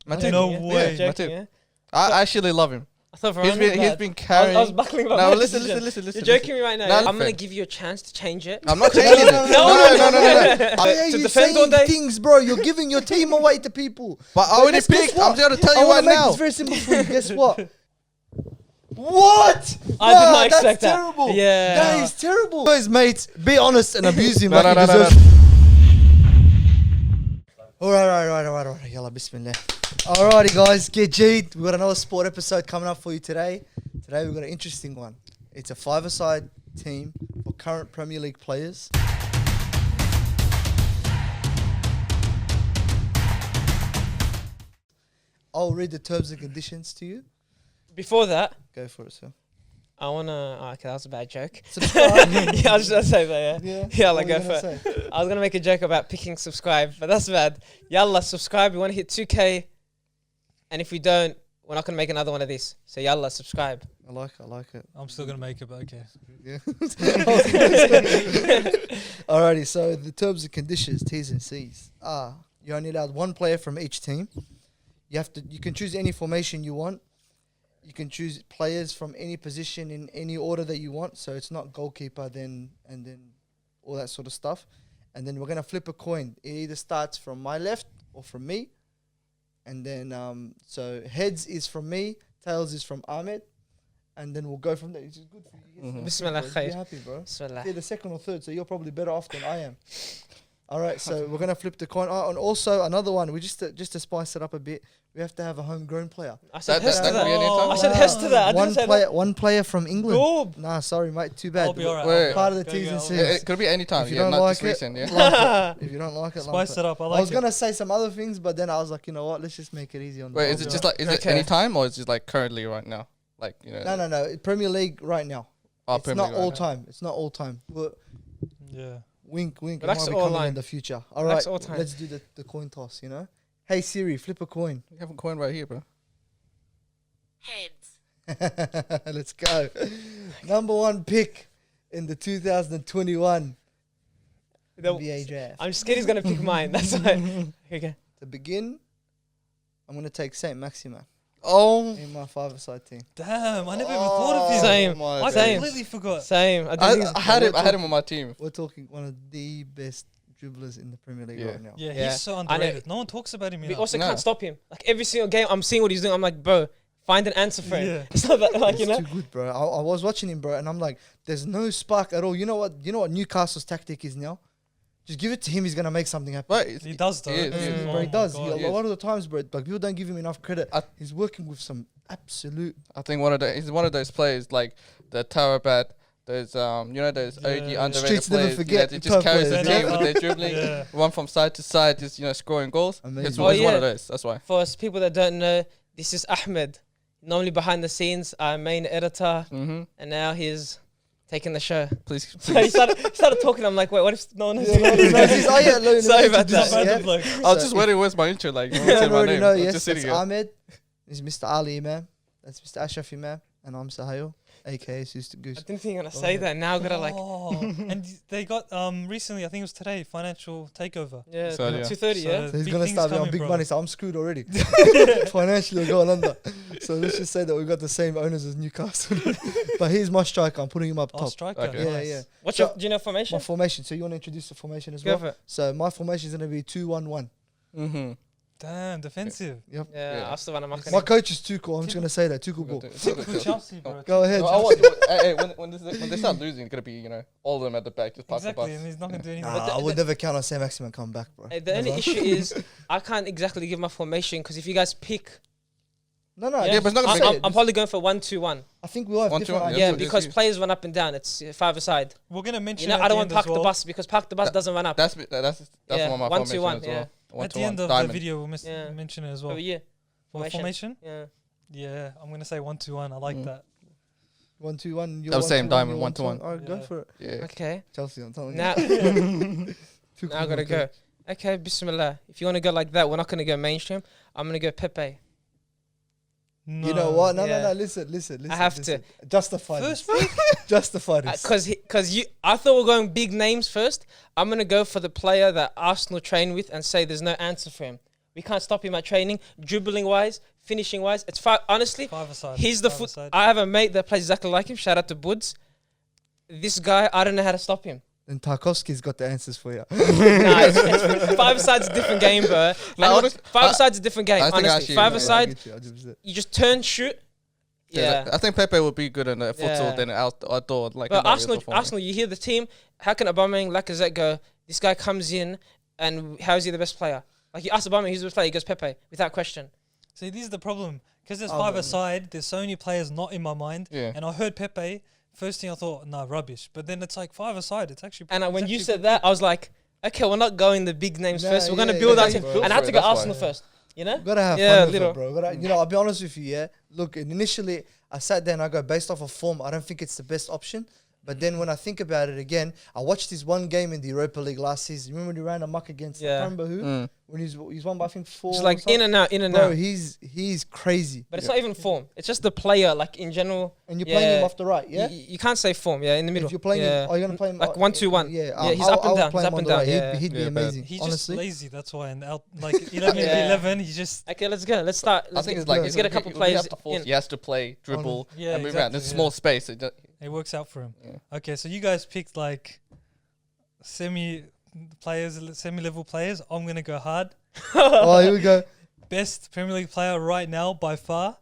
Matip. No yeah. way. Yeah, Joking, Matip. yeah? I actually love him. I thought He's been carrying. I was buckling about No, my listen. decision. You're joking me right now. No, I'm listen. gonna give you a chance to change it. I'm not changing it. No. Why are To you defend all saying day? things, bro? You're giving your team away to people. But I already Guess what? picked. I'm going to tell I you wanna right make now. this very simple for you. Guess what? What? I did not expect that's that. terrible. Yeah. That is terrible. Guys, mates, be honest and abuse him. No, like no, he no, no, deserves. Alright. Yalla, bismillah. Alrighty, guys, get G'd. We've got another sport episode coming up for you today. Today, we've got an interesting one. It's a five-a-side team for current Premier League players. I'll read the terms and conditions to you. Before that, Go for it, sir. I wanna. Oh, okay, that was a bad joke. Subscribe. Yeah, I was just gonna say that. Yeah. Yeah, What like were go you for gonna it. I was gonna make a joke about picking subscribe, but that's bad. Yalla, subscribe. We want to hit 2K, and if we don't, we're not gonna make another one of this. So yalla, subscribe. I like it. I'm still gonna make it, but okay. Yeah. Alrighty, so the terms and conditions, T's and C's, are you're only allowed one player from each team. You can choose any formation you want. You can choose players from any position in any order that you want. So it's not goalkeeper, then all that sort of stuff. And then we're gonna flip a coin. It either starts from my left or from me. And then so heads is from me, tails is from Ahmed. And then we'll go from there. Which is good for you. Mhm. Bismillah You're khair. happy, bro. Bismillah. You're the second or third, so you're probably better off than I am. All right, so we're gonna flip the coin. Oh, and also another one. We just to spice it up a bit. We have to have a homegrown player. I said That yes to could be that. any time. I said yes to that. I One didn't say player, that. one player from England. Goob. Nah, sorry, mate. Too bad. I'll be alright. Wait. Part of the Go, T's go, and I'll- C's. It could be any time. If you Yeah, don't not like just it, recent. Yeah. lump it. If you don't like it, lump Spice it. it up. I I like was it. gonna say some other things, but then I was like, you know what? Let's just make it easy on. Wait, the is it just like Okay. any time or is it just like currently right now? Like No. Premier League right now. Oh, It's Premier not League right all now. time. It's not all time. But Yeah. wink. It Relax might be all coming line. in the future. All Relax right, all time. let's do the coin toss. You know. Hey Siri, flip a coin. You have a coin right here, bro. Heads. Let's go. Number one pick in the 2021 The- NBA draft. I'm scared he's gonna pick mine. That's why. Okay. To begin, I'm going to take Saint Maximin Oh. in my five-a-side team. Damn, I never even thought of him. Same. my I days. Same. completely forgot. Same. I didn't think I had him. I had him on my team. We're talking one of the best dribblers in the Premier League Yeah. right now. Yeah, Yeah. he's so I know. underrated. No one talks about him we enough. also No. can't stop him. Like every single game, I'm seeing what he's doing. I'm like, bro, find an answer for it. Yeah. It's not that like He's you know. too good, bro. I was watching him, bro, and I'm like, there's no spark at all. You know what Newcastle's tactic is now? Just give it to him. He's gonna make something happen. But He does though. He is, he is. Oh Bro, he my does. God. He, a lot of the times, bro, like people don't give him enough credit. I- He's working with some absolute. I think he's one of those players like the Tower Bat. Those those OG Yeah. underrated Streets never players. forget He the just top carries the players, team yeah. with their dribbling, Yeah. one from side to side, just scoring goals. Amazing. He's Oh, one yeah. of those. That's why. For us people that don't know, this is Ahmed. Normally behind the scenes, our main editor, Mm-hmm. and now he's taking the show. Please. So he started talking. I'm like, wait, what if no one knows? Oh yeah, look, Sorry about introduce that. us, yeah? Random bloke. I was So just wondering where's my intro. Like, You you say don't my already name. know, I'm yes, just that's sitting here. Ahmed. This is Mr. Ali Imam. That's Mr. Ashraf Imam. And I'm Sahil, aka Sister I Goose. didn't think you were gonna Go say ahead. that. Now I gotta like, Oh, and they got recently, I think it was today, financial takeover. yeah, So, yeah. 2:30. So- Yeah. So he's Big gonna things start me on coming, big bro. money, so I'm screwed already. Financially, we're going under. So let's just say that we've got the same owners as Newcastle. But he's my striker. I'm putting him up Oh, top. striker. Okay. Yeah, Nice. yeah. What's So- your? Do you know formation? My formation. So you want to introduce the formation as Go well? for it. So my formation is gonna be 2-1-1. Mm-hmm. Damn, defensive. Yep. Yeah, Yeah. I still want to mark My coach is too cool. I'm just gonna say that. Too cool ball. Typical Chelsea, bro. Go ahead. No, I want, hey, when they start losing, it's gonna be all of them at the back, just pass Exactly, the and bus. he's not gonna do anything. Nah, I would never count on Sam Maximin coming back, bro. The only Never. issue is I can't exactly give my formation because if you guys pick, No, Yeah, but it's not gonna I'm, be- I'm probably going for 1-2-1. I think we all have 1-2-1, different yeah. ideas. Yeah, so because just- players run up and down. It's five-a-side. We're gonna You mention. know, at I don't the want end Park as well. the Bus because Park the Bus doesn't run up. That's Yeah, one of my 1-2-1, formations as yeah. well. At the end of Diamond. the video, we'll Yeah. mention it as Oh well. yeah, For formation? Yeah. Yeah, I'm gonna say 1-2-1. I like Mm. that. 1-2-1. I was saying diamond, 1-1. Alright, go Yeah. for it. Yeah. Okay. Chelsea, I'm telling Now, you. Too now I cool, gotta okay. go. Okay, Bismillah. If you want to go like that, we're not gonna go mainstream. I'm gonna go Pepe. No. You know what? No, Yeah. listen. I have listen. Justify First this. Justify this. Because I thought we are going big names first. I'm gonna go for the player that Arsenal train with and say there's no answer for him. We can't stop him at training, dribbling wise, finishing wise. It's honestly, Five-a-side. he's the foot. I have a mate that plays exactly like him. Shout out to Buds. This guy, I don't know how to stop him. And Tarkovsky's got the answers for you. Nah, five-a-side's a different game, bro. Five-a-side's a different game, I think honestly. actually, Five-a-side, I get you, 100%. you just turn, shoot. Yeah. I think Pepe would be good in the futsal than outdoor. Like, But Arsenal, you hear the team. How can Aubameyang, Lacazette go? This guy comes in, and how is he the best player? Like, you ask Aubameyang who's the best player, he goes Pepe, without question. See, this is the problem. Because there's five-a-side, there's so many players not in my mind. Yeah. And I heard Pepe, first thing I thought, nah, rubbish. But then it's like five-a-side. It's actually... And when it's you actually said that, I was like, okay, we're not going the big names Nah, first. We're going to yeah, build yeah, our yeah, team. bro. And I had to go That's why. Arsenal first, you know? Gotta have Yeah, fun with little. it, bro. I'll be honest with you, yeah. Look, initially, I sat there and I go, based off of form, I don't think it's the best option. But then when I think about it again, I watched this one game in the Europa League last season. Remember when he ran amok against, I can't remember who? When he's won by, I think, 4 Just or like something. in and out, in and Bro, out. he's crazy. But it's not even form. It's just the player, like in general. And you're playing him off the right, yeah? You can't say form, in the middle. If you're playing him, are you going to play him? Like 1-2-1. Yeah, He's up and down. play He's him up on and the right. down. Yeah. He'd be Yeah, but amazing, He's honestly. just lazy, that's why. And like 11 Yeah. 11, he just... Okay, let's go. Let's start. I Let's think get, it's like let's get a couple he players in. He has to play, dribble, Yeah, and move around. There's a small space. It works out for him. Yeah. Okay, so you guys picked like semi-level players. I'm going to go hard. Oh, here we go. Best Premier League player right now by far.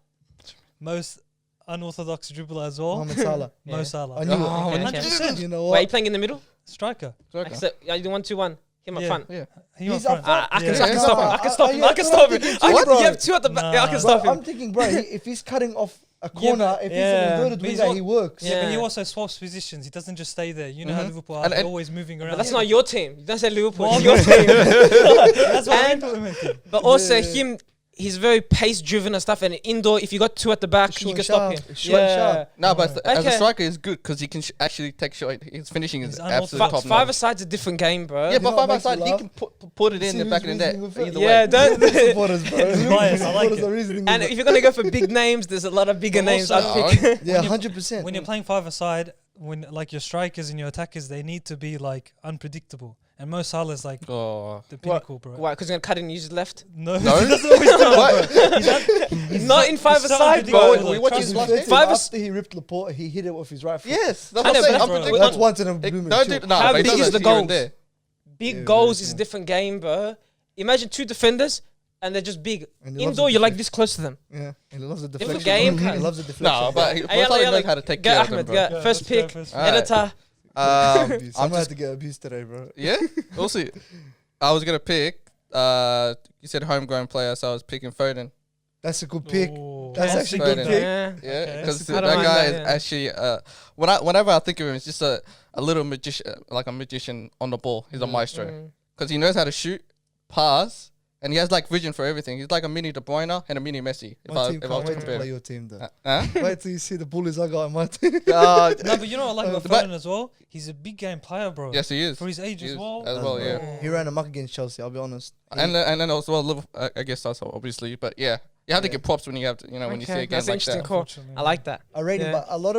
Most unorthodox dribbler as well. Mohamed Salah. Mo Yeah. Salah. I knew Oh, it. okay. 100%. You know Wait, what? you playing in the middle? Striker. Like, so, you do 1-2-1. Him up Yeah. front. Yeah. He He's up up front. front. I can Yeah. stop him. I can stop him. yeah, I can that's stop what him. I'm thinking too, You bro. have two at the back. I can Nah. stop Bro, I'm him. thinking, bro, if he's cutting off a corner, if he's yeah. an inverted But he's winger, al- he works. Yeah, but he Yeah. also swaps positions. He doesn't just stay there. You know how Mhm. Liverpool are And- they're and- always moving around. But that's not your team. You don't say Liverpool. Well, It's your team. That's what I'm And- implementing. But also Yeah. him, he's very pace driven and stuff. And indoor, if you got two at the back, Short you and can stop sharp. him. Short and sharp. No, but as a Okay. striker, is good because he can actually take shot. His finishing is He's absolutely unorthodox. top notch. Five-a-side's a different game, bro. Yeah, but know what makes me five-a-side, he laugh? can put it in See the back of the who's net. reasoning with it? Either Yeah, way. don't. Supporters, bro. It's biased, I like Supporters it. are reasoning And with if it. you're gonna go for big names, there's a lot of bigger But names also- I'd pick. Yeah, 100%. When you're playing five-a-side, when like your strikers and your attackers, they need to be like unpredictable. And Mo Salah's like Oh. the pinnacle, bro. Why? Because he's gonna cut in and use his left. No, No? he doesn't always do it. What? He's not in five-a-side, so bro. ridiculous. We watch Trust his me. last Fair game. to him, Five- after he ripped Laporte, he hit it with his right foot. Yes, that's I what know, I'm saying. but I'm bro, That's predicting. once in a blue moon. Don't chill. do no. How but he big does is the that here and goals? there. Big Yeah, goals very is a true. different game, bro. Imagine two defenders and they're just big. And he loves Indoor, the you're like deflection. this close to them. Yeah, and he loves the Different deflection. game, He cuz. loves the deflection. No, but he Ayala, probably Ayala, knows how to take go care of them, Ahmed, bro. go. Yeah, First let's go, pick, first pick. Alright. editor. I'm I'm gonna have just to get abused today, bro. yeah. We'll see. I was gonna pick. You said homegrown player, so I was picking Foden. That's a good pick. Ooh. That's Foden. actually a good pick. Yeah. Yeah, Okay. because I that don't mind guy that, is yeah. actually whenever I think of him, it's just a little magician, like a magician on the ball. He's a maestro Mm. because he knows how to shoot, pass, and he has like vision for everything. He's like a mini De Bruyne and a mini Messi. My team If I can't was to wait to compare, play your team, though. huh? Wait till you see the bullies I got in my team. No, but you know what I like about But- Foden as well? He's a big game player, bro. Yes, he is. For his age He as is well. as well, yeah. He ran amok against Chelsea, I'll be honest. And then also Liverpool, I guess that's obviously, but yeah, you have to get props when you have to, when you see a game That's like interesting that. call. Unfortunately, I like that. I rate him, Yeah. but a lot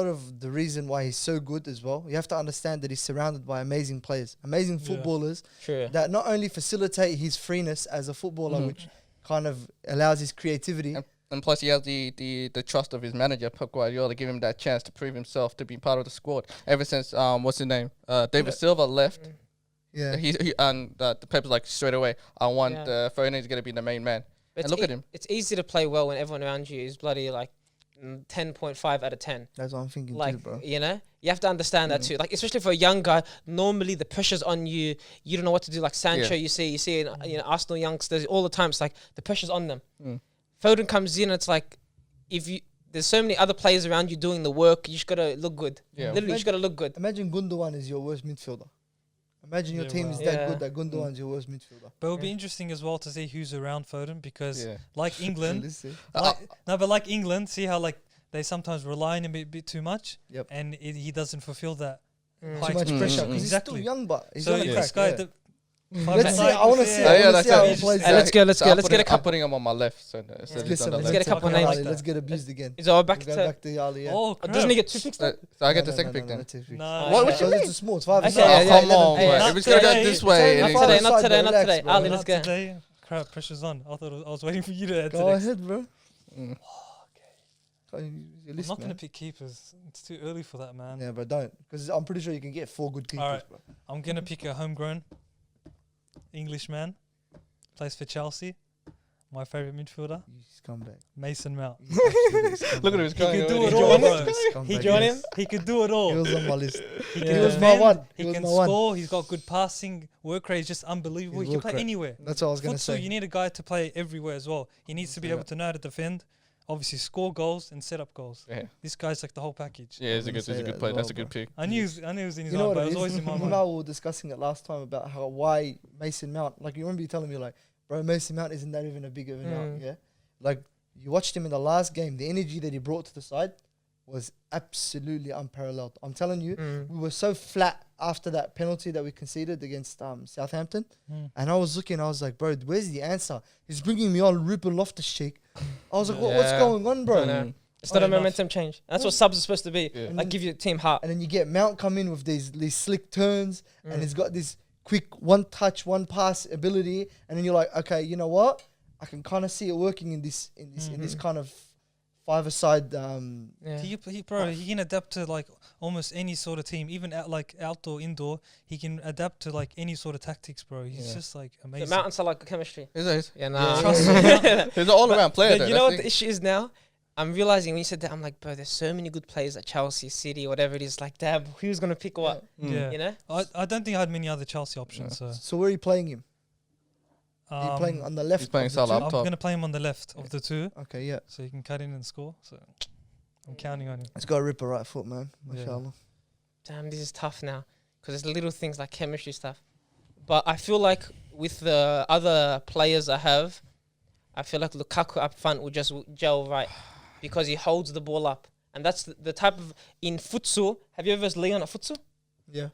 of the reason why he's so good as well, you have to understand that he's surrounded by amazing players, amazing Yeah. footballers True. that not only facilitate his freeness as a footballer, Mhm. which kind of allows his creativity. And plus, he has the trust of his manager, Pep Guardiola, to give him that chance to prove himself to be part of the squad. Ever since what's his name, David Silva left, Yeah, he and the Pep's like straight away, I want Yeah. Foden is gonna be the main man. But And look at him. It's easy to play well when everyone around you is bloody like 10.5 out of 10. that's what I'm thinking Like, too, bro. you know, you have to understand that too. Like, especially for a young guy, normally the pressure's on you. You don't know what to do. Like Sancho, Yeah. you see, Arsenal youngsters all the time. It's like the pressure's on them. Mm. Foden comes in, it's like there's so many other players around you doing the work. You just gotta look good. Yeah. Literally, you just gotta look good. Imagine Gundogan is your worst midfielder. Imagine your Yeah, team wow. is Yeah. that good that Gundogan's your worst midfielder. But it'll be Yeah. interesting as well to see who's around Foden because, Yeah. like England, Listen. like England, see how like they sometimes rely on him a bit too much, Yep. and he doesn't fulfill that. Mm. high Too much Mm, pressure mm, because he's exactly. still young, but he's So gonna yeah, crack. this guy, Yeah. the Let's see. I want to see. Yeah, I want to that's see how it. he plays. Hey, let's go. Let's I'm get a putting- I'm couple. putting him on my left. So Listen, he's let's on the get a left. couple Okay, names. Ali, let's get abused again. Is our back We'll go to? back to Ali. Yeah. Oh, Doesn't he get 2 picks? So I get the second pick then. Nah, What nah, would you Because mean? it's a small. It's 5 Okay, Oh, yeah, come yeah, on, yeah, bro. yeah. If it's gonna go Not this today. way, Not it Not ain't today, gonna- not today, not Relax, today. bro. Ali, Not let's go. today. crap, pressure's on. I thought I was waiting for you to answer Go next. ahead, bro. Mm. I'm not gonna pick keepers. It's too early for that, man. Yeah, but don't, because I'm pretty sure you can get 4 good keepers, Alright. bro. I'm gonna pick a homegrown Englishman. Plays for Chelsea. My favorite midfielder, You scumbag. Mason Mount. You absolute scumbag. Look at his He could do going. it He all, joined bro. Scumbag, joined yes. him? He could do it all. He was on my list. He He can was my defend, one. He He was can my one. score. He's got good passing. Work rate is just unbelievable. His He can work play rate. anywhere. That's what I was gonna Futsal, say. you need a guy to play everywhere as well. He needs to be Yeah. able to know how to defend, obviously score goals and set up goals. Yeah, This guy's like the whole package. yeah, he's I'm a gonna good, say he's a that good as play. well, That's a bro. good pick. I knew it was in his You know eye, what but it it was is? always in my You mind. know, we were discussing it last time about why Mason Mount. Like, you remember you telling me, like, bro, Mason Mount isn't that even a big of a out, yeah? Like, you watched him in the last game. The energy that he brought to the side was absolutely unparalleled. I'm telling you, we were so flat after that penalty that we conceded against Southampton. And I was looking, I was like, bro, where's the answer? He's bringing me on Ruben Loftus-Cheek. I was like, what's Yeah. going on, bro? I know. Mm. It's not Oh, a enough. momentum change. That's what subs are supposed to be. Yeah. Like give your team heart. And then you get Mount come in with these slick turns, and he's got this quick one touch, one pass ability, and then you're like, okay, you know what? I can kind of see it working in this kind of five-a-side. Yeah. He can adapt to like almost any sort of team, even like outdoor, indoor. He can adapt to like any sort of tactics, bro. He's Yeah. just like The amazing. mountains are like chemistry. He's Yeah, nah. Trust me. an all-around player. But Though. you know what That's the issue is now? I'm realizing when you said that, I'm like, bro, there's so many good players at Chelsea, City, whatever it is. Like, damn, who's gonna pick what? Yeah. You know? I don't think I had many other Chelsea options. So So where are you playing him? Are you playing on the left? he's playing of the Salah two? up I'm top. gonna play him on the left of the two, Okay, yeah. so he can cut in and score. So I'm counting on him. It's got a ripper right foot, man. Yeah. Mashallah. Damn, this is tough now because there's little things like chemistry stuff. But I feel like with the other players I have, I feel like Lukaku up front will just gel right because he holds the ball up. And that's the type of... In futsal, have you ever seen Leon at futsal? Yeah.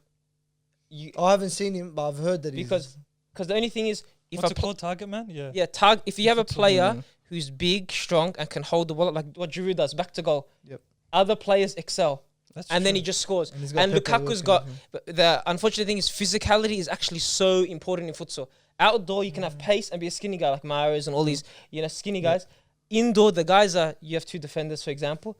You, I haven't seen him, but I've heard that because the only thing is... What's it called? Target man? Yeah. Yeah, if you have a Futsal, player who's big, strong, and can hold the ball up, like what Giroud does, back to goal. Yep. Other players excel. That's And then true. he just scores. he's got And Pepe Lukaku's working got... with him. But the unfortunate thing is physicality is actually so important in futsal. Outdoor, you can have pace and be a skinny guy like Mahrez and all these, skinny guys. Indoor, the guys you have two defenders, for example.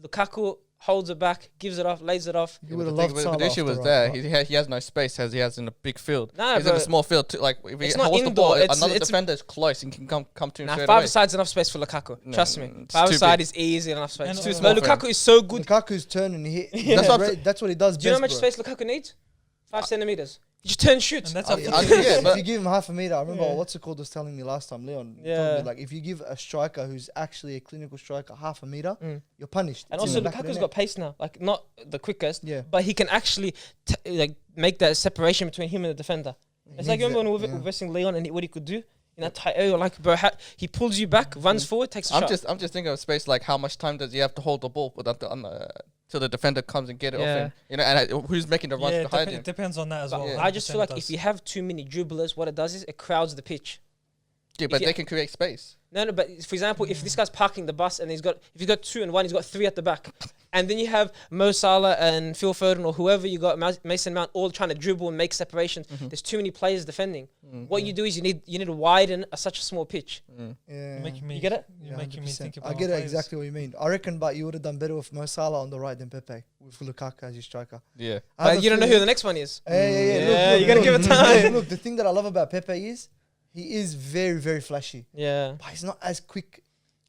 Lukaku holds it back, gives it off, lays it off. You would have But loved the Salah issue off was the there. right. He has no space as he has in a big field. Nah, He's in bro. a small field. Like if he It's not holds the ball, indoor, another it's- defender is close and can come to him Now, straight five away. side's enough space for Lukaku. No, Trust me. it's Five too side big. is easy enough space. And It's too But small for him. Lukaku is so good. Lukaku's turning. That's what That's what he does Do you know how best, much bro. space Lukaku needs? 5 centimeters. He just turn and shoot. And that's Yeah, up to yeah, but if you give him half a meter, I remember Yeah. what's it called was telling me last time, Leon. He Yeah. told me, like, if you give a striker who's actually a clinical striker half a meter, you're punished. And It's also, in the back of the Lukaku's net. got pace now. Like, not the quickest, Yeah. but he can actually make that separation between him and the defender. It's like, needs remember when that, we were yeah. versing Leon and what he could do in that tight area? Like, bro, he pulls you back, runs forward, takes a I'm shot. just thinking of space. Like how much time does he have to hold the ball till the defender comes and get it off Yeah. him? You know, and who's making the runs Yeah, behind it him? depends on that as But well. I just feel 100% like does. if you have too many dribblers, what it does is it crowds the pitch. Yeah, but you- they can create space. No, but for example, if this guy's parking the bus and if he's got 2 and 1, he's got 3 at the back. And then you have Mo Salah and Phil Foden or whoever you got, Mason Mount, all trying to dribble and make separations. There's too many players defending. What you do is you need to widen such a small pitch. Yeah. You're making me, You get it? You're making me 100%. think about I my get it players. exactly what you mean. I reckon, but you would have done better with Mo Salah on the right than Pepe with Lukaku as your striker. Yeah. I have But a you don't know who feeling- the next one is. Hey, Yeah, look, you gotta look, give it look, time. Look, the thing that I love about Pepe is he is very, very flashy, Yeah. but he's not as quick.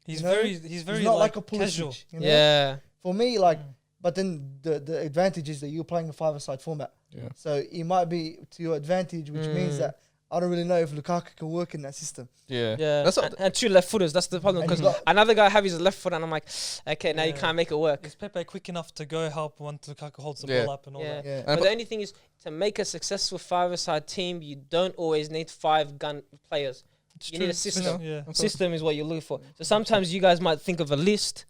He's you know? he's very not like, like a casual. Pulisic, you know? Yeah. For me, like, but then the advantage is that you're playing a five-a-side format. Yeah. So it might be to your advantage, which means that I don't really know if Lukaku can work in that system. Yeah. Yeah. That's what, And 2 left footers. That's the problem. And Because you got- another guy have his left foot, and I'm like, okay, now you Yeah. can't make it work. Is Pepe quick enough to go help once Lukaku holds the Yeah. ball up and all Yeah. that? Yeah. But the only thing is, to make a successful 5-a-side team, you don't always need 5 gun players. It's You true. need a system. Yeah. System is what you're looking for. So sometimes you guys might think of a list,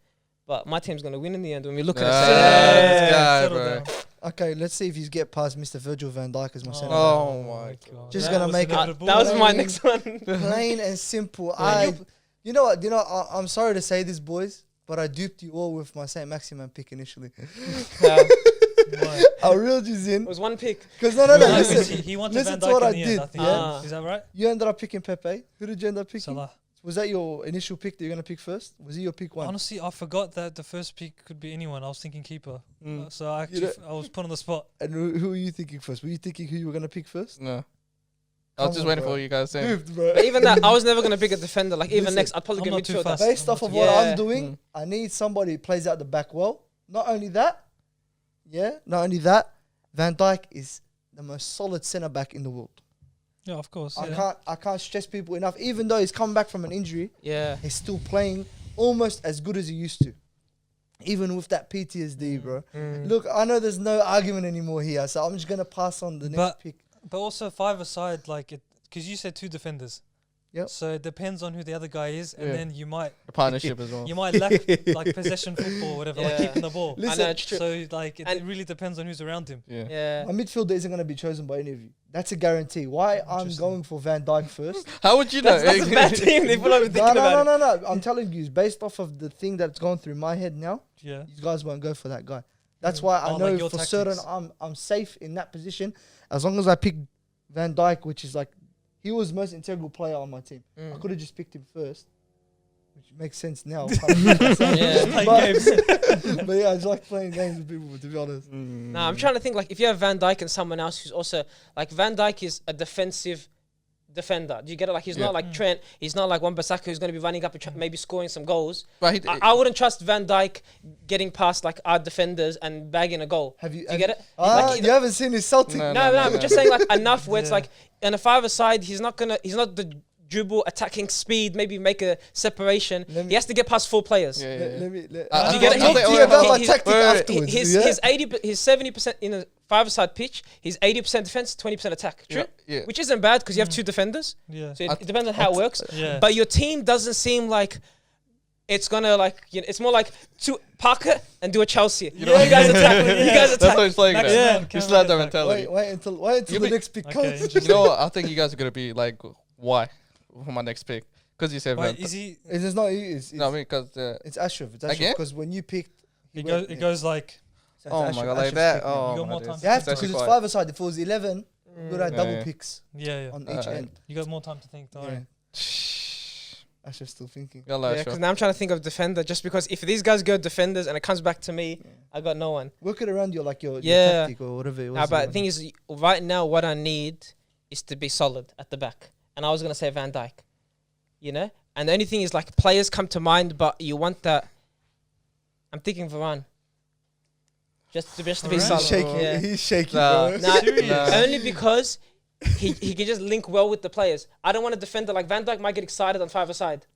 but my team's going to win in the end when we look at Ah, it. this guy, settle bro. down. Okay, let's see if you get past Mr. Virgil van Dijk as my centre. Oh my God. Just That gonna was make it- inevitable. That was my Plain- next one. Plain and simple. Yeah, You know what? I'm sorry to say this, boys, but I duped you all with my Saint Maximin pick initially. Why? I reeled you in It was one pick. because no. No, 'cause Listen, he wanted listen Van to Dijk what in I the end, did. I think. Yeah, Is that right? you ended up picking Pepe. Who did you end up picking? Salah. Was that your initial pick that you're gonna pick first? Was he your pick one? Honestly, I forgot that the first pick could be anyone. I was thinking keeper. Mm. So I actually, I was put on the spot. And who were you thinking first? Were you thinking who you were gonna pick first? No. I was Come just on, waiting bro. for what you guys saying. Moved, bro. But even that, I was never gonna pick a defender. Like even Listen, next, I'd probably I'm get not too midfielder. fast. Based I'm off not of too what fast. I'm doing, I need somebody who plays out the back well. Not only that, not only that, Van Dijk is the most solid centre back in the world. Yeah, of course. I can't stress people enough. Even though he's come back from an injury, Yeah. he's still playing almost as good as he used to. Even with that PTSD, bro. Mm. Look, I know there's no argument anymore here, so I'm just gonna pass on the next But- pick. But also five-a-side, like, because you said two defenders. Yep. So it depends on who the other guy is, and Yeah. then you might The partnership as well. lack like possession football or whatever, like Yeah. keeping the ball. I know Listen, it's true. So like it And- really depends on who's around him. Yeah. Yeah. my midfielder isn't gonna be chosen by any of you. That's a guarantee. Why I'm Interesting. going for Van Dijk first? How would you know? That's a bad team. They will be thinking about it. No. I'm telling you, based off of the thing that's gone through my head now, Yeah. you guys won't go for that guy. That's why I Oh, know like your for certain I'm safe in that position as long as I pick Van Dijk, which is like he was the most integral player on my team. I Mm. could have just picked him first, which makes sense now. Yeah. Playing but, games. but yeah, I just like playing games with people, to be honest. Nah, I'm trying to think like if you have Van Dijk and someone else who's also like Van Dijk is a defensive defender. Do you get it? Like he's Yeah. not like Trent. He's not like Wan-Bissaka who's going to be running up and maybe scoring some goals. But he, I wouldn't trust Van Dijk getting past like our defenders and bagging a goal. Have you? Do you get it? Ah, Like, you haven't seen his Celtic. No, No, I'm just saying like enough where it's Yeah. like on a five side he's not the dribble attacking speed, maybe make a separation. Let me- He has to get past four players. Yeah, yeah, Let, yeah. let me. Let, Do you get it? Talk He- to he- you about my he- tactic wait, wait, afterwards. His yeah? his 70% in a five-a-side pitch. He's 80% defense, 20% attack. True, Yeah. which isn't bad because you have two defenders. Yeah. So it depends on how it works. Yeah. But your team doesn't seem like it's gonna like. It's more like to Parker and do a Chelsea. You guys attack. You guys That's attack. what he's playing. Next now. man, You Cameron still have that attack. mentality. Wait until You the be- next pick Okay, comes. You know what? I think you guys are gonna be like, why for my next pick? Because you said Wait, Van. is he? It's not you. It's No, I mean because it's Ashraf. It's Ashraf Again? because when you picked, It goes. It goes like. oh my god, like that. Oh, You got my more days. time. You have It's to because actually it's quite- 5-a-side. If it was 11, you would have Yeah, double yeah. picks Yeah. on Alright. each end. You got more time to think. Don't Yeah. worry. Ashraf's still thinking. Yalla, Yeah, sure. because now I'm trying to think of defender. Just because if these guys go defenders and it comes back to me, I got no one. Work it around your your Yeah. tactic or whatever it was. Nah, but the thing is, right now, what I need is to be solid at the back. And I was going to say Van Dijk, you know? And the only thing is, like, players come to mind, but you want that. I'm thinking Varane. Just to be Varane? he's solid. shaking. Yeah. He's shaking, Nah. bro. Nah, Serious? only because he can just link well with the players. I don't want a defender like Van Dijk might get excited on five-a-side.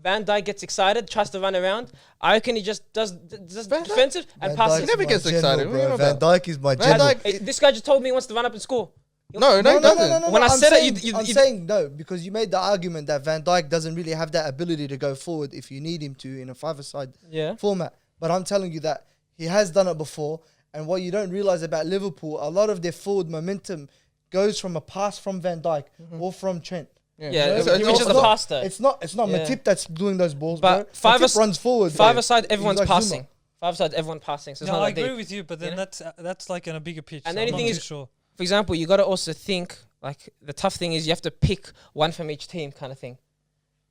Van Dijk gets excited, tries to run around. I reckon he just does Van Dijk- defensive and Van passes. He never Dijk's gets my general, excited. We bro. know Van that. Dijk is my Van general. Dijk- Hey, this guy just told me he wants to run up and score. No, he doesn't. When I I'm said it, saying, you- I'm you- saying no because you made the argument that Van Dijk doesn't really have that ability to go forward if you need him to in a five-a-side Yeah. format. But I'm telling you that he has done it before. And what you don't realize about Liverpool, a lot of their forward momentum goes from a pass from Van Dijk or from Trent. Yeah, It's- he it's was just a also- passer. It's not Yeah. Matip that's doing those balls, But bro. five-a- Matip runs forward. bro. Five-a-side, everyone's He's like passing. Zuma. Five-a-side, everyone passing. So it's No, not I that agree deep. with you, but then Yeah. that's like in a bigger pitch. And so the only I'm thing not is- too sure. For example, you got to also think, like, the tough thing is you have to pick one from each team kind of thing.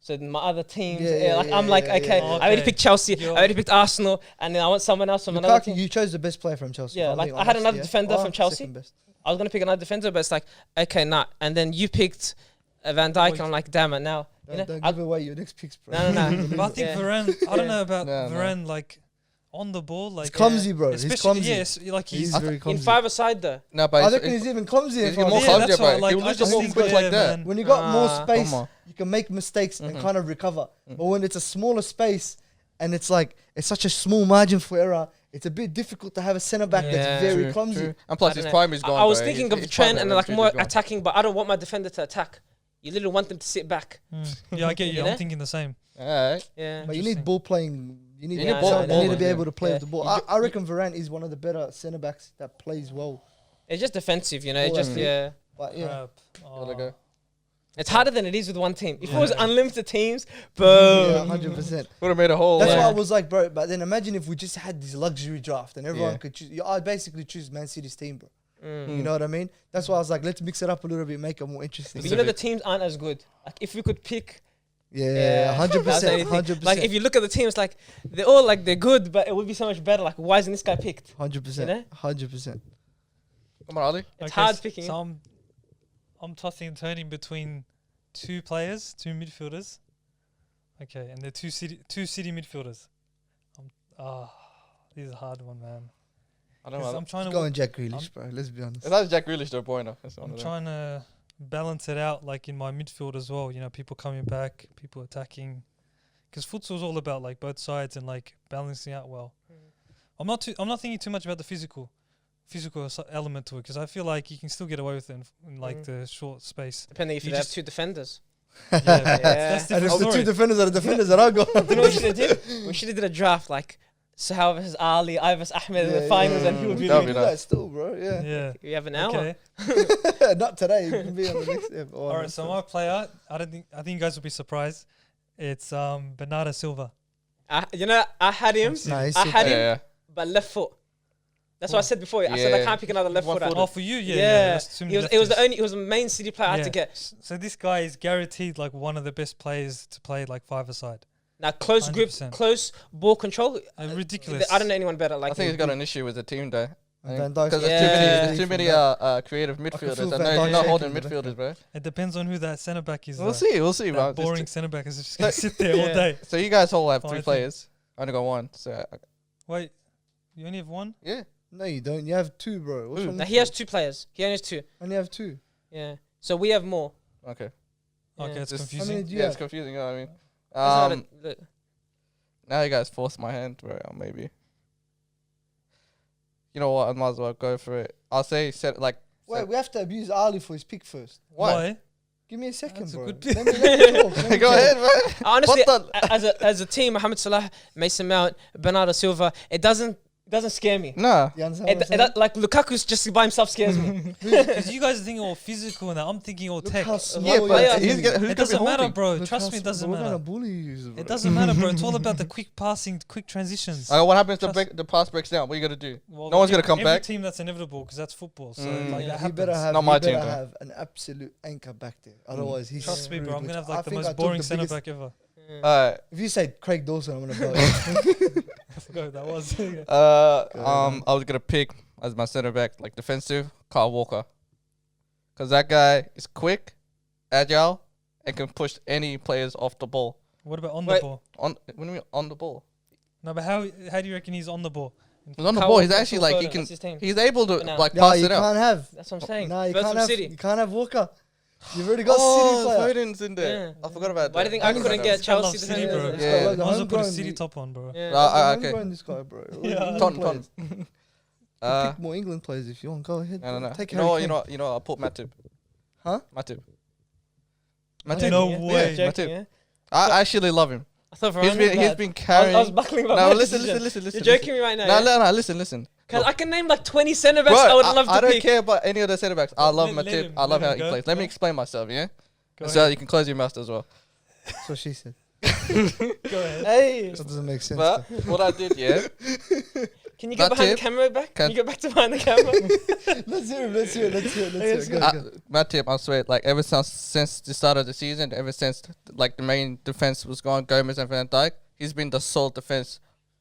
So my other teams, I'm like, okay, yeah. I already Okay. picked Chelsea, You're- I already picked Arsenal, and then I want someone else from another Lukaku, team. you chose the best player from Chelsea. Yeah, if I'm like, being I had honest, another yeah. defender from Chelsea. Second best. I was going to pick another defender, but it's like, okay, nah. And then you picked Van Dijk, Wait. I'm like, damn it, now. You know, Don't I- give away your next picks, bro. No. But I think Yeah. Varane. I don't know about No, no. Varane. Like on the ball, like He's clumsy, bro. He's especially clumsy. yes, like He's he's. very in clumsy. five-a-side, though. No, but I it's- reckon he's even clumsier. he's if I'm more honest. clumsy, that's bro. what, like, He will I lose the just ball think, quick yeah, like that. man. When you got more Ah. space, Come on. you can make mistakes and Mhm. kind of recover. But when it's a smaller space and it's like it's such a small margin for error, it's a bit difficult to have a centre back Yeah. that's very True, clumsy. true. And plus, I his don't prime know. is gone. I was bro. thinking His of the trend prime and like is more gone. attacking, but I don't want my defender to attack. You literally want them to sit back. Yeah, I get you. You know? I'm thinking the same. Alright. Yeah. But you need Interesting. ball playing. You need, You need ball, ball- you ball need to be playing, able to play yeah. with the ball. You I reckon Varane is one of the better centre backs that plays well. It's just defensive, you know. It's Ball just and- yeah. But yeah, Crap. Gotta Oh. go. It's harder than it is with one team. If it was Yeah. unlimited teams, Yeah, boom. 100%. Would have made a whole. That's Yeah. why I was like, bro. But then imagine if we just had this luxury draft and everyone Yeah. could choose. I'd basically choose Man City's team, bro. Mm. You know what I mean? That's why I was like, let's mix it up a little bit, make it more interesting. But you know the teams aren't as good. Like if we could pick, Yeah, that's the 100%, only thing. 100%. Like if you look at the teams, like they're all like they're good, but it would be so much better. Like why isn't this guy picked? 100%, You know? 100%. Come on, Ali. It's hard s- picking. So I'm tossing and turning between two midfielders. Okay, and they're two city midfielders. This is a hard one, man. I don't 'Cause know. I'm trying Let's to go on Jack Grealish, bro. Let's be honest. It's not Jack Grealish though, boy. No, it's one I'm of them. trying to balance it out, like in my midfield as well. You know, people coming back, people attacking. Because futsal's all about like both sides and like balancing out well. I'm not thinking too much about the physical element to it, because I feel like you can still get away with it in like the short space. Depending if You you have just- two defenders. Yeah, Yeah. that's And different if the two story. defenders are the defenders that I got. You know what we should have did? We should have did a draft like Sahal versus Ali, I versus Ahmed in the Yeah, finals, yeah, and he would be That'd the be do nice. that still, bro. Yeah. Yeah. We have an hour. Okay. Not today. You can be on the next step. All right. So my player, I think you guys will be surprised. It's Bernardo Silva. You know, I had him, Nice. I had Yeah, him, yeah. but left foot. That's what I said before. I said I Yeah. can't pick another left One footer. footer. Oh, for you, yeah. Yeah, that's too many it was the lefties. only. It was the main City player I had to Yeah. get. So this guy is guaranteed like one of the best players to play like five-a-side. Now close grip, 100%. close ball control. Ridiculous. I don't know anyone better. Like I think he's got an issue with the team though. Van Dijk's Because got there's too too many Yeah. creative feel midfielders. Van I know Dijk he's not holding shaking in the midfielders, bro. It depends on who that centre back is. We'll though. see, we'll see, bro. That boring centre back is just gonna sit there all Yeah. day. So you guys all have Oh, I three think- players. I only got one. So Wait, you only have one? yeah. No, you don't. You have two, bro. What's Who? wrong now with he you? has two players. He only has two. Only have two. Yeah. So we have more. Okay. Okay, Yeah. it's Just- How confusing. many do you Yeah, it's have? confusing. You know what I mean? That's not Um, now you guys force my hand, bro. Maybe. You know what? I might as well go for it. I'll say set like. Wait, we have to abuse Ali for his pick first. Why? Give me a second, That's a bro. good pick. Let me talk. Let me Go talk. ahead, bro. Honestly, What the- as a team, Mohamed Salah, Mason Mount, Bernardo Silva, it doesn't scare me. Nah. You understand what I'm saying? Like Lukaku's just by himself scares me. Because you guys are thinking all physical and that. I'm thinking all Look tech. how Yeah, small but your yeah, team who's is. gonna, who's It gonna be doesn't matter, holding? bro. Look Trust how me, it small- doesn't We're gonna matter. bully you, bro. It doesn't matter, bro. It's all about the quick passing, quick transitions. What happens to Trust- the pass breaks down? What are you gonna do? Well, no one's gonna come every back. team that's inevitable because that's football. So Mm. like Yeah. that He happens. better have, Not my he better team, though. have an absolute anchor back there. Otherwise, he's Trust me, bro. I'm screwed, gonna which have like I the think I most took boring the centre biggest- back ever. If you say Craig Dawson, I'm gonna blow. I forgot who that was. I was gonna pick as my center back, like defensive, Kyle Walker, because that guy is quick, agile, and can push any players off the ball. What about on Wait. the ball? What do you mean on the ball? No, but how do you reckon he's on the ball? He's on the Kyle ball. He's Walker, actually Phil like Foden, he can. that's his team. He's able to For now. like No, pass you it out. can't have. That's what I'm saying. No, you First can't from have. City. You can't have Walker. You've already got City player. Foden's in there. Yeah. I forgot about that. Why do you think I couldn't get I love Chelsea City, defender? bro. He's Yeah. got like the Might as well put a homegrown- City top on, bro. Yeah. Okay. Homegrown this guy, bro. Yeah. Ton. Pick more England players if you want. Go ahead. No. Take You know, Harry you Kane. know. I'll put Matip. Huh? Matip. No Yeah. way. Joking, Matip. yeah. I actually love him. I thought He's been I carrying. was buckling about No, my listen. decision. You're joking me right now. No, listen. Because I can name like 20 centre backs Bro, I would love to I don't pick. care about any of the centre backs. I love Let Matip. him- I love let how him he go. plays. Let me Go. explain myself, yeah? Go So ahead. you can close your mouth as well. That's what she said. Go ahead. Hey, That doesn't make sense. But what I did, yeah? can you get behind the Matip camera back? Can can- you get back to behind the camera? Let's hear it. Let's hear it. Let's hear it. Let's hear it. Go, go. Matip, I swear, like ever since the start of the season, ever since like the main defense was gone, Gomez and Van Dijk, he's been the sole defense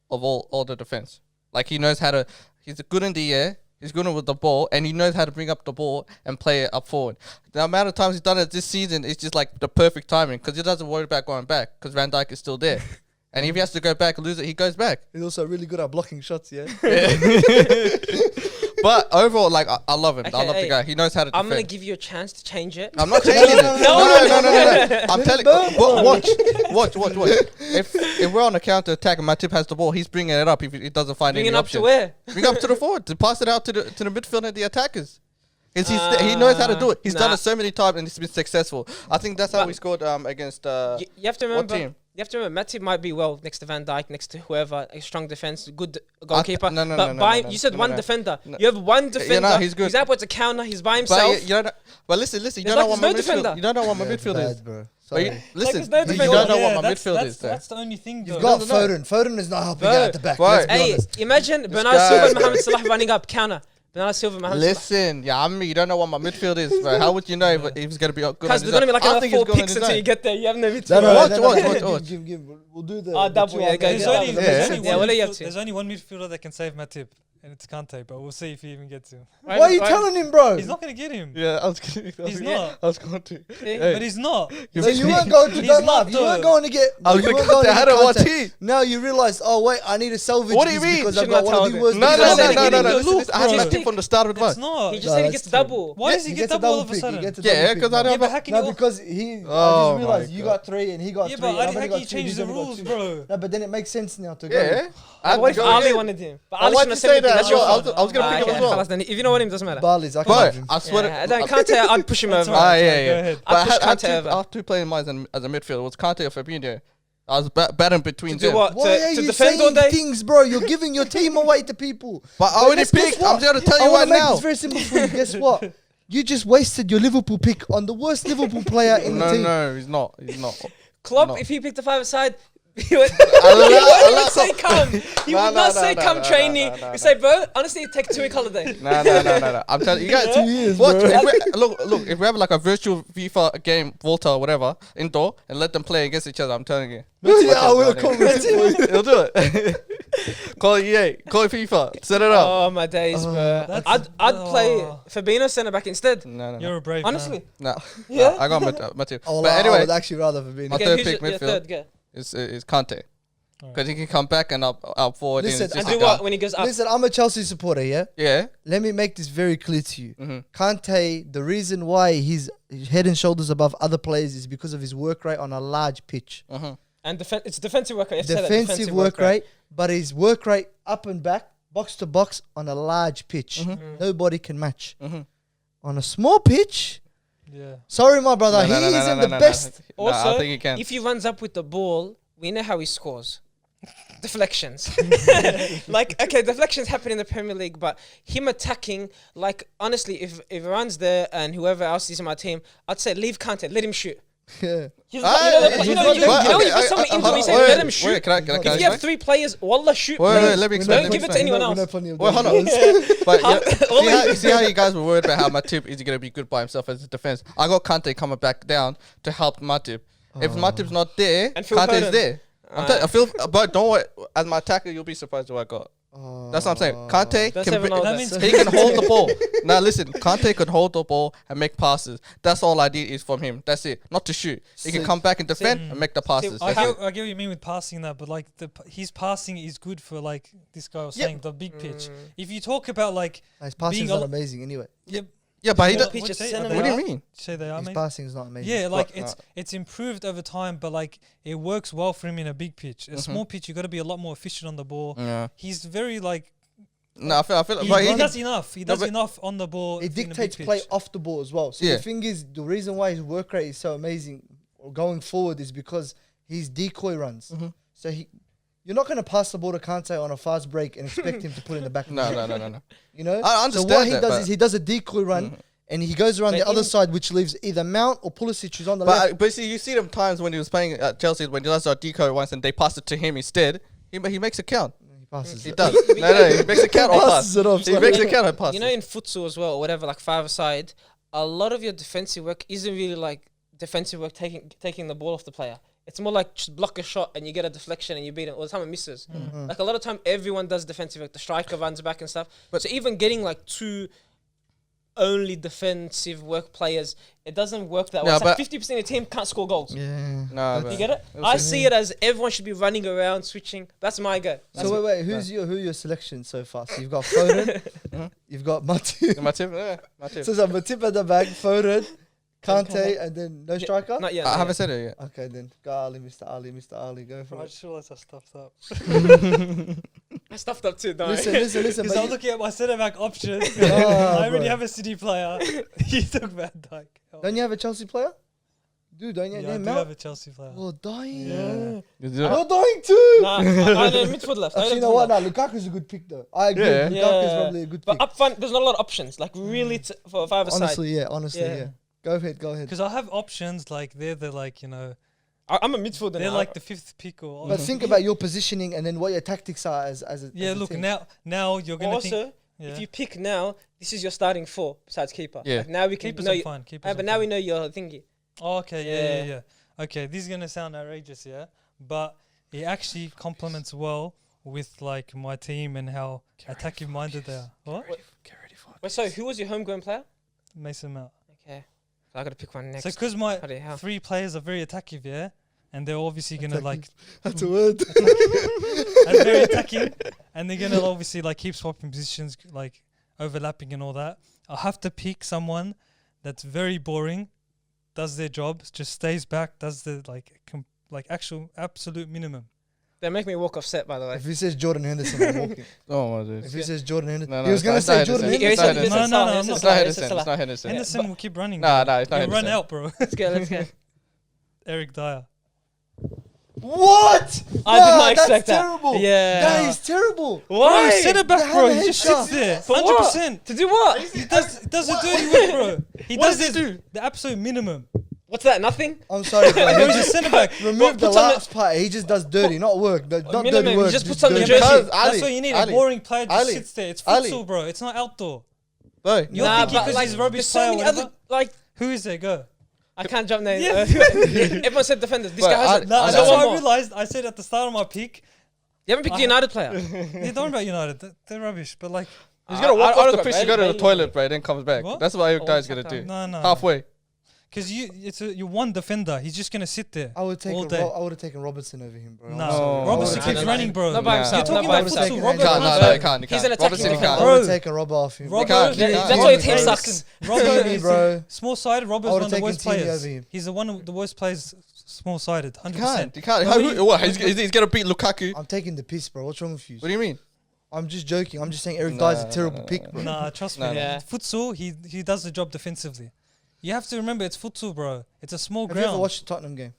of all the defense. Like he knows how to. He's good in the air. He's good with the ball, and he knows how to bring up the ball and play it up forward. The amount of times he's done it this season is just like the perfect timing because he doesn't worry about going back because Van Dijk is still there. And if he has to go back and lose it, he goes back. He's also really good at blocking shots, yeah? But overall, like I love him. I Okay, love the hey, guy. He knows how to I'm defend. going to give you a chance to change it. I'm not changing it. No. I'm telling No. watch. If we're on a counter attack and Matip has the ball, he's bringing it up if he doesn't find Bring any it up option. to where? Bring up to the forward to pass it out to the midfield and the attackers. He knows how to do it. He's done Nah. it so many times and it's been successful. I think that's how But- we scored against You have to what remember, team? You have to remember, Matip might be well next to Van Dijk, next to whoever, a strong defense, good goalkeeper. But you said one defender. You have one defender. Yeah, no, he's good. He's able to counter. He's by himself. But listen. You There's don't know what my no defender. midfield. You don't know what my midfield is. bro. But Sorry. listen, there's no you defender. don't know what my midfield is. That's the only thing. You've though. got Foden. Foden is not helping Bro. out at the back. Bro. Let's be Hey, honest. imagine Bernardo guy, Silva and bro. Mohamed Salah running up counter. Bernardo Silva, Mohamed Salah. Listen, yeah, you don't know what my midfield is, bro. How would you know if he's gonna be good? Because on there's his gonna be like own? I another think 4 he's good on picks his until own. you get there. You have no midfield. No, no, Watch, no, watch, no, watch, no, watch. give. We'll do the. double, yeah, go, There's Yeah, only, yeah. there's only Yeah, one what are you up midfield- to? there's only one midfielder that can save Matip, and it's Kante. But we'll see if he even gets him. Why are you telling him, bro? He's not gonna get him. Yeah, I was kidding. He's not. I was going to. Yeah. But he's not. So you weren't going to He's don't not laugh. You weren't though. going to get. I was you going weren't to get had it what Kante. team? Now you realize, oh wait, I need to salvage What do you this mean? because I've Should got not one of tell the them. worst. No, defenders. no, He no, no, didn't no. look, Listen, I had bro. Matip from the start of the It's month. not. He just No, said he that's gets true. double. Why does he get double all of a He sudden? gets a Yeah, double pick, because I bro. Yeah, don't. but how can No, you? because he. I Oh just realized my you God. got 3 and he got Yeah, 3. but and I've how only can got you 2, change he's the only got rules, 2. bro? No, but then it makes sense now to go. Yeah. I What had if to go Ali again. wanted him? But I Ali wanted shouldn't to have say said that. That's your I fault. was going to pick him as well. If you know what him, doesn't matter. Barley's, I Bro, can't have him. I swear. Yeah, I don't, Kante, I'd push him That's over. right. Yeah, Go yeah. ahead. But I'd push I had Kante over. I had 2 playing mine as a midfield. It was Kante or Fabinho. I was batting between To do them. what? Why are To you defend all saying day? things, bro? You're giving your team away to people. But I already guess picked. what? I'm going to tell I you wanna right make now. this very simple for you. Guess what? You just wasted your Liverpool pick on the worst Liverpool player in the team. No, he's not. He's not. Klopp, No. if he picked the 5-a-side, he would Allah- not say come. He No, would not no, say no, come no, trainee. no, no, You no. say, bro, honestly, take a 2-week holiday. No. I'm telling you, guys. 2 years, What? bro. Look. If we have like a virtual FIFA game, Volta or whatever, indoor, and let them play against each other, I'm telling you. Yeah, I will call it. He'll do it. Call it EA. Call it FIFA. Set it up. Oh, my days, bro. That's- I'd play oh. Fabinho centre back instead. No. You're a brave Honestly. man. No. Yeah? I got Matip. Oh, But I anyway, would actually rather have been. My Okay, third who's pick your midfield. third guy? is Kante. Alright. Because he can come back and up forward. Listen, it's And just do a guy. what when he goes up? Listen, I'm a Chelsea supporter, yeah? Yeah. Let me make this very clear to you. Mm-hmm. Kante, the reason why he's head and shoulders above other players is because of his work rate on a large pitch. Mm-hmm. And it's defensive work rate. You have to say that, Defensive work rate, but his work rate up and back, box to box on a large pitch. Mm-hmm. Nobody can match. Mm-hmm. On a small pitch, Yeah. sorry, my brother, he isn't the best. No, I Also, think he can. if he runs up with the ball, we know how he scores. Deflections. Like, okay, deflections happen in the Premier League, but him attacking, like, honestly, if he runs there and whoever else is in my team, I'd say leave Kante, let him shoot. Yeah. He's Ah, not, you know, he's you not- know, okay, you get someone injured, you say wait, let him wait, shoot. can I If you explain? have 3 players, wallah, shoot. Wait, please. let me explain. Don't let me give it to explain. anyone We're else. not funny of Wait, hold those. on. But All see how you guys were worried about how Matip is going to be good by himself as a defense. I got Kante coming back down to help Matip. If Matip's not there, And Phil Kante's Foden. there. I'm telling you, I feel, but don't worry. As my attacker, you'll be surprised what I got. That's what I'm saying. Kante That's can even bring, older. That means he can hold the ball. Now listen, Kante can hold the ball and make passes. That's all I need is from him. That's it. Not to shoot. He can Sick. come back and defend and make the passes. I That's get, it. I get what you mean with passing that, but like his passing is good for like this guy was Yeah. saying the big pitch. If you talk about like His passing's being not al- amazing anyway. Yeah, but he What- does. Pitch what is say- cinema. What do you they are? mean? Say they are, His mate. passing's not amazing. Yeah, like But, it's improved over time, but like it works well for him in a big pitch. A Mhm. small pitch, you got to be a lot more efficient on the ball. Yeah. He's very like No, I feel. he, But he he does enough. He does but- enough on the ball. It in a big dictates pitch. play off the ball as well. So Yeah. the thing is, the reason why his work rate is so amazing going forward is because his decoy runs. Mhm. So you're not going to pass the ball to Kante on a fast break and expect him to put in the back. of the No. net. You know. I So understand what he that, does but- is he does a decoy run. Mhm. And he goes around But the other in- side, which leaves either Mount or Pulisic, who's on the left. But see, you see them times when he was playing at Chelsea when he does a decoy once and they pass it to him instead. He makes a count. He passes He it. does. No, he makes a count or pass. Passes it off. He sorry. makes a count or pass. You know, in futsal as well, or whatever, like 5-a-side, a lot of your defensive work isn't really like defensive work taking the ball off the player. It's more like just block a shot and you get a deflection and you beat it. All the time it misses. Like a lot of time, everyone does defensive work. The striker runs back and stuff. So even getting like 2 only defensive work players, it doesn't work that way. Yeah, It's like but- 50% of the team can't score goals. Yeah. No, You but- get it? We'll I see. see it as everyone should be running around, switching. That's my go. That's So wait, who are your selections so far? So you've got Foden, you've got Matip. Matip, yeah, Matip. So it's Matip at the back, Foden, Then Kante, and then no striker. Not yet. I not haven't yet. said it yet. Okay, then go Ali, Mr. Ali, go for I it. just realized I stuffed up. I stuffed up too, don't I? Listen. Because but I was looking at my centre back options. Oh, I already bro. have a City player. He took Van Dijk. don't you have a Chelsea player? Dude, don't you Yeah, I name do have out? a Chelsea player. Oh, dying. Yeah. You're dying too. Nah, I know midfield left. Actually, you know what? Nah, Lukaku's a good pick though. I agree. Yeah. Lukaku's Yeah. probably a good But pick. up front, there's not a lot of options. Like really, for either side. Honestly, yeah. Honestly, Yeah. yeah. Go ahead. Because I have options like they're the like I'm a midfielder they're now. like the fifth pick or. But think about your positioning and then what your tactics are as a Yeah, as a look team. now you're gonna also, think. if you pick now, this is your starting four besides keeper. Yeah. Like now we can Keepers know. are fine. Keepers. But now we know your thingy. Oh, okay, yeah. Yeah. Okay, this is gonna sound outrageous, yeah, but it actually complements well with like my team and how attacking minded they are. What? Get ready for Wait, so who was your homegrown player? Mason Mount. Okay, so I gotta pick one next. So because my Bloody hell. 3 players are very attackive, yeah, and they're obviously gonna like That's a word. and very attacking, and they're gonna obviously like keep swapping positions, like overlapping and all that. I'll have to pick someone that's very boring, does their job, just stays back, does the like actual absolute minimum. They make me walk off set, by the way. If he says Jordan Henderson, I'm walking. Oh my days. If he says Jordan Henderson, No, he was it's gonna not say Henderson. Jordan Yeah, he Henderson. said- he said No, no, Salah, no, he I'm said not- It's Salah, not he Henderson. said It's Salah. not Henderson. Henderson will keep running. Nah, bro. nah, it's not He'll run Henderson. out, bro. Let's go, let's go. Eric Dyer. What? I did not Nah, expect that's that. terrible. Yeah. That is terrible. Why? Bro, centre back, The bro. hammer He just headshot. sits there. For what? 100%. To do what? He does the dirty work, bro. He What does does he this, the absolute minimum. What's that? Nothing? I'm sorry, bro. Bro, he's a centre back. Remove the puts on the- last part. He just does dirty, not work. Not minimum, dirty he work. just puts on the dirty. jersey. Because That's what you need. Ali, A boring player just Ali, sits there. It's Ali. futsal, bro. It's not outdoor. Bro, You're Nah, thinking but because like, he's rubbish there's so player, many whatever. other, like, Who is there? Go. I can't jump names. Yeah. Everyone said defenders. This But guy has it. No, He's that's got what one I more. realized. I said at the start of my pick, You haven't picked a United player. yeah, don't about United. They're rubbish. But like, he's gonna walk I off the got pitch and Bailey- go to the Bailey- toilet, bro, then comes back. What? That's what every Oh, guy's fuck gonna that. do. no. Halfway. Because you're one defender. He's just gonna sit there. I would take. all day. I would have taken Robertson over him, bro. No, I'm sorry. Robertson Nah, keeps nah, running, bro. Not by Nah. himself. You're talking not by about himself. futsal. Can't, Robert Can't, no, can't. no, he can't. He He's can't. an attacking Robertson, he defender. can't. I would have Bro. taken Robbo off him. Robbo, can't, he That's can't. why your team Bro. sucks. Robert me, is bro. small sided. Robert's I one would've of the taken worst Tini players. over him. He's one of the worst players, small sided. He 100%. can't. He can't. Nobody- What? He's gonna beat Lukaku. I'm taking the piss, bro. What's wrong with you? What do you mean? I'm just joking. I'm just saying Eric Nah, Dyer's a nah, terrible nah, pick, bro. Nah, trust No, me. no. Yeah. Futsal, he does the job defensively. You have to remember it's futsal, bro. It's a small Have you ever ground. watched the Tottenham game?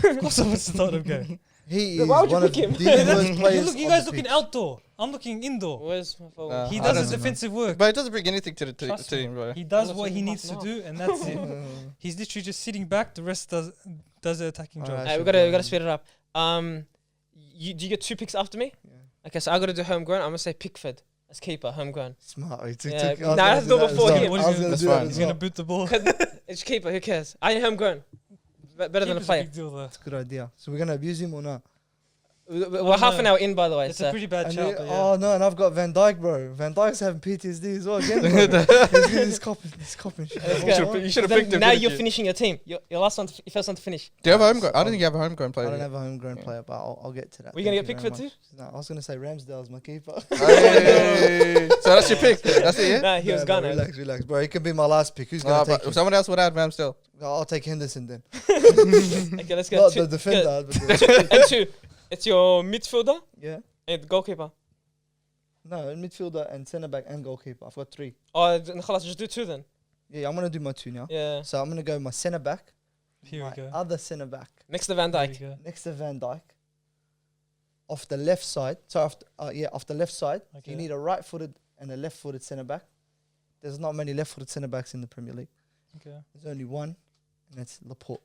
Of course, I watched the Tottenham game. He But is why would you one of pick him? the Yeah, worst players. You on guys the looking pitch. outdoor. I'm looking indoor. Where's my phone? Nah. He I does don't his know. defensive work. But it doesn't bring anything to the Trust me. team, bro. He does Well, what he that's needs to not. do, and that's it. He's literally just sitting back. The rest does the attacking job. Alright. Hey, we gotta speed it up. Do you get 2 picks after me? Yeah. Okay, so I gotta do homegrown. I'm gonna say Pickford as keeper, homegrown. Smart. He took, Yeah, took, I was nah, I gonna had to do do it that before as well. him. What I is was he gonna That's do that fine. as He's well. gonna boot the ball. It's keeper. Who cares? I ain't homegrown. Better than a Keeper's a player. big deal, though. Good idea. So we're gonna abuse him or not? We're half an hour in, by the way. It's So a pretty bad And shout, he- but yeah. Oh no, and I've got Van Dijk, bro. Van Dijk's having PTSD as well again. Bro. he's copping shit. Let's You go. should have then picked him. now didn't you're you? finishing your team. Your last one, your first one to finish. Do you have a homegrown? I don't think you have a homegrown I player. don't yet. have a homegrown player, but I'll get to that. Were you gonna Thank get very Pickford much. No, I was gonna say Ramsdale's my keeper. Hey. So that's your pick. That's it, yeah? Nah, he was No, gone. Relax, bro. He can be my last pick. Who's gonna take him? Someone else would add Ramsdale. I'll take Henderson then. Okay, let's go. Not Two- the defender. But and 2. It's your midfielder yeah. and goalkeeper. No, midfielder and centre back and goalkeeper. I've got 3. Oh, خلاص, just do 2 then. Yeah, I'm gonna do my 2 now. Yeah. So I'm gonna go my centre back. Here my we go. other centre back Next to Van There we Dijk. go. next to Van Dijk. Off the left side. So off the left side. Okay. You need a right-footed and a left-footed centre back. There's not many left-footed centre backs in the Premier League. Okay. There's only one, and that's Laporte.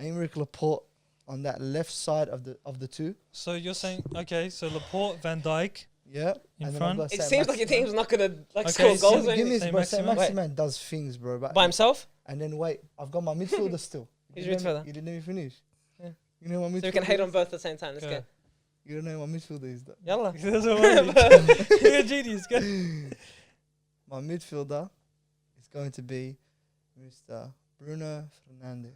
Aymeric Laporte on that left side of the 2. So you're saying, okay, so Laporte, Van Dijk. Yeah. In and then I've front? got It Saint seems like your Maximin. team's not gonna like Okay, score so goals or Give me anything. bro, Saint Saint Maximin. Maximin does things, bro. But By himself. and then wait, I've got my midfielder still. Who's You your didn't- midfielder? You didn't let me finish. Yeah. You know what my midfielder So we can hate on is? both at the same time. Let's Go. go. You don't know what my midfielder is though. Yalla. That's what I mean. You're a genius. Go. My midfielder is going to be Mr. Bruno Fernandes.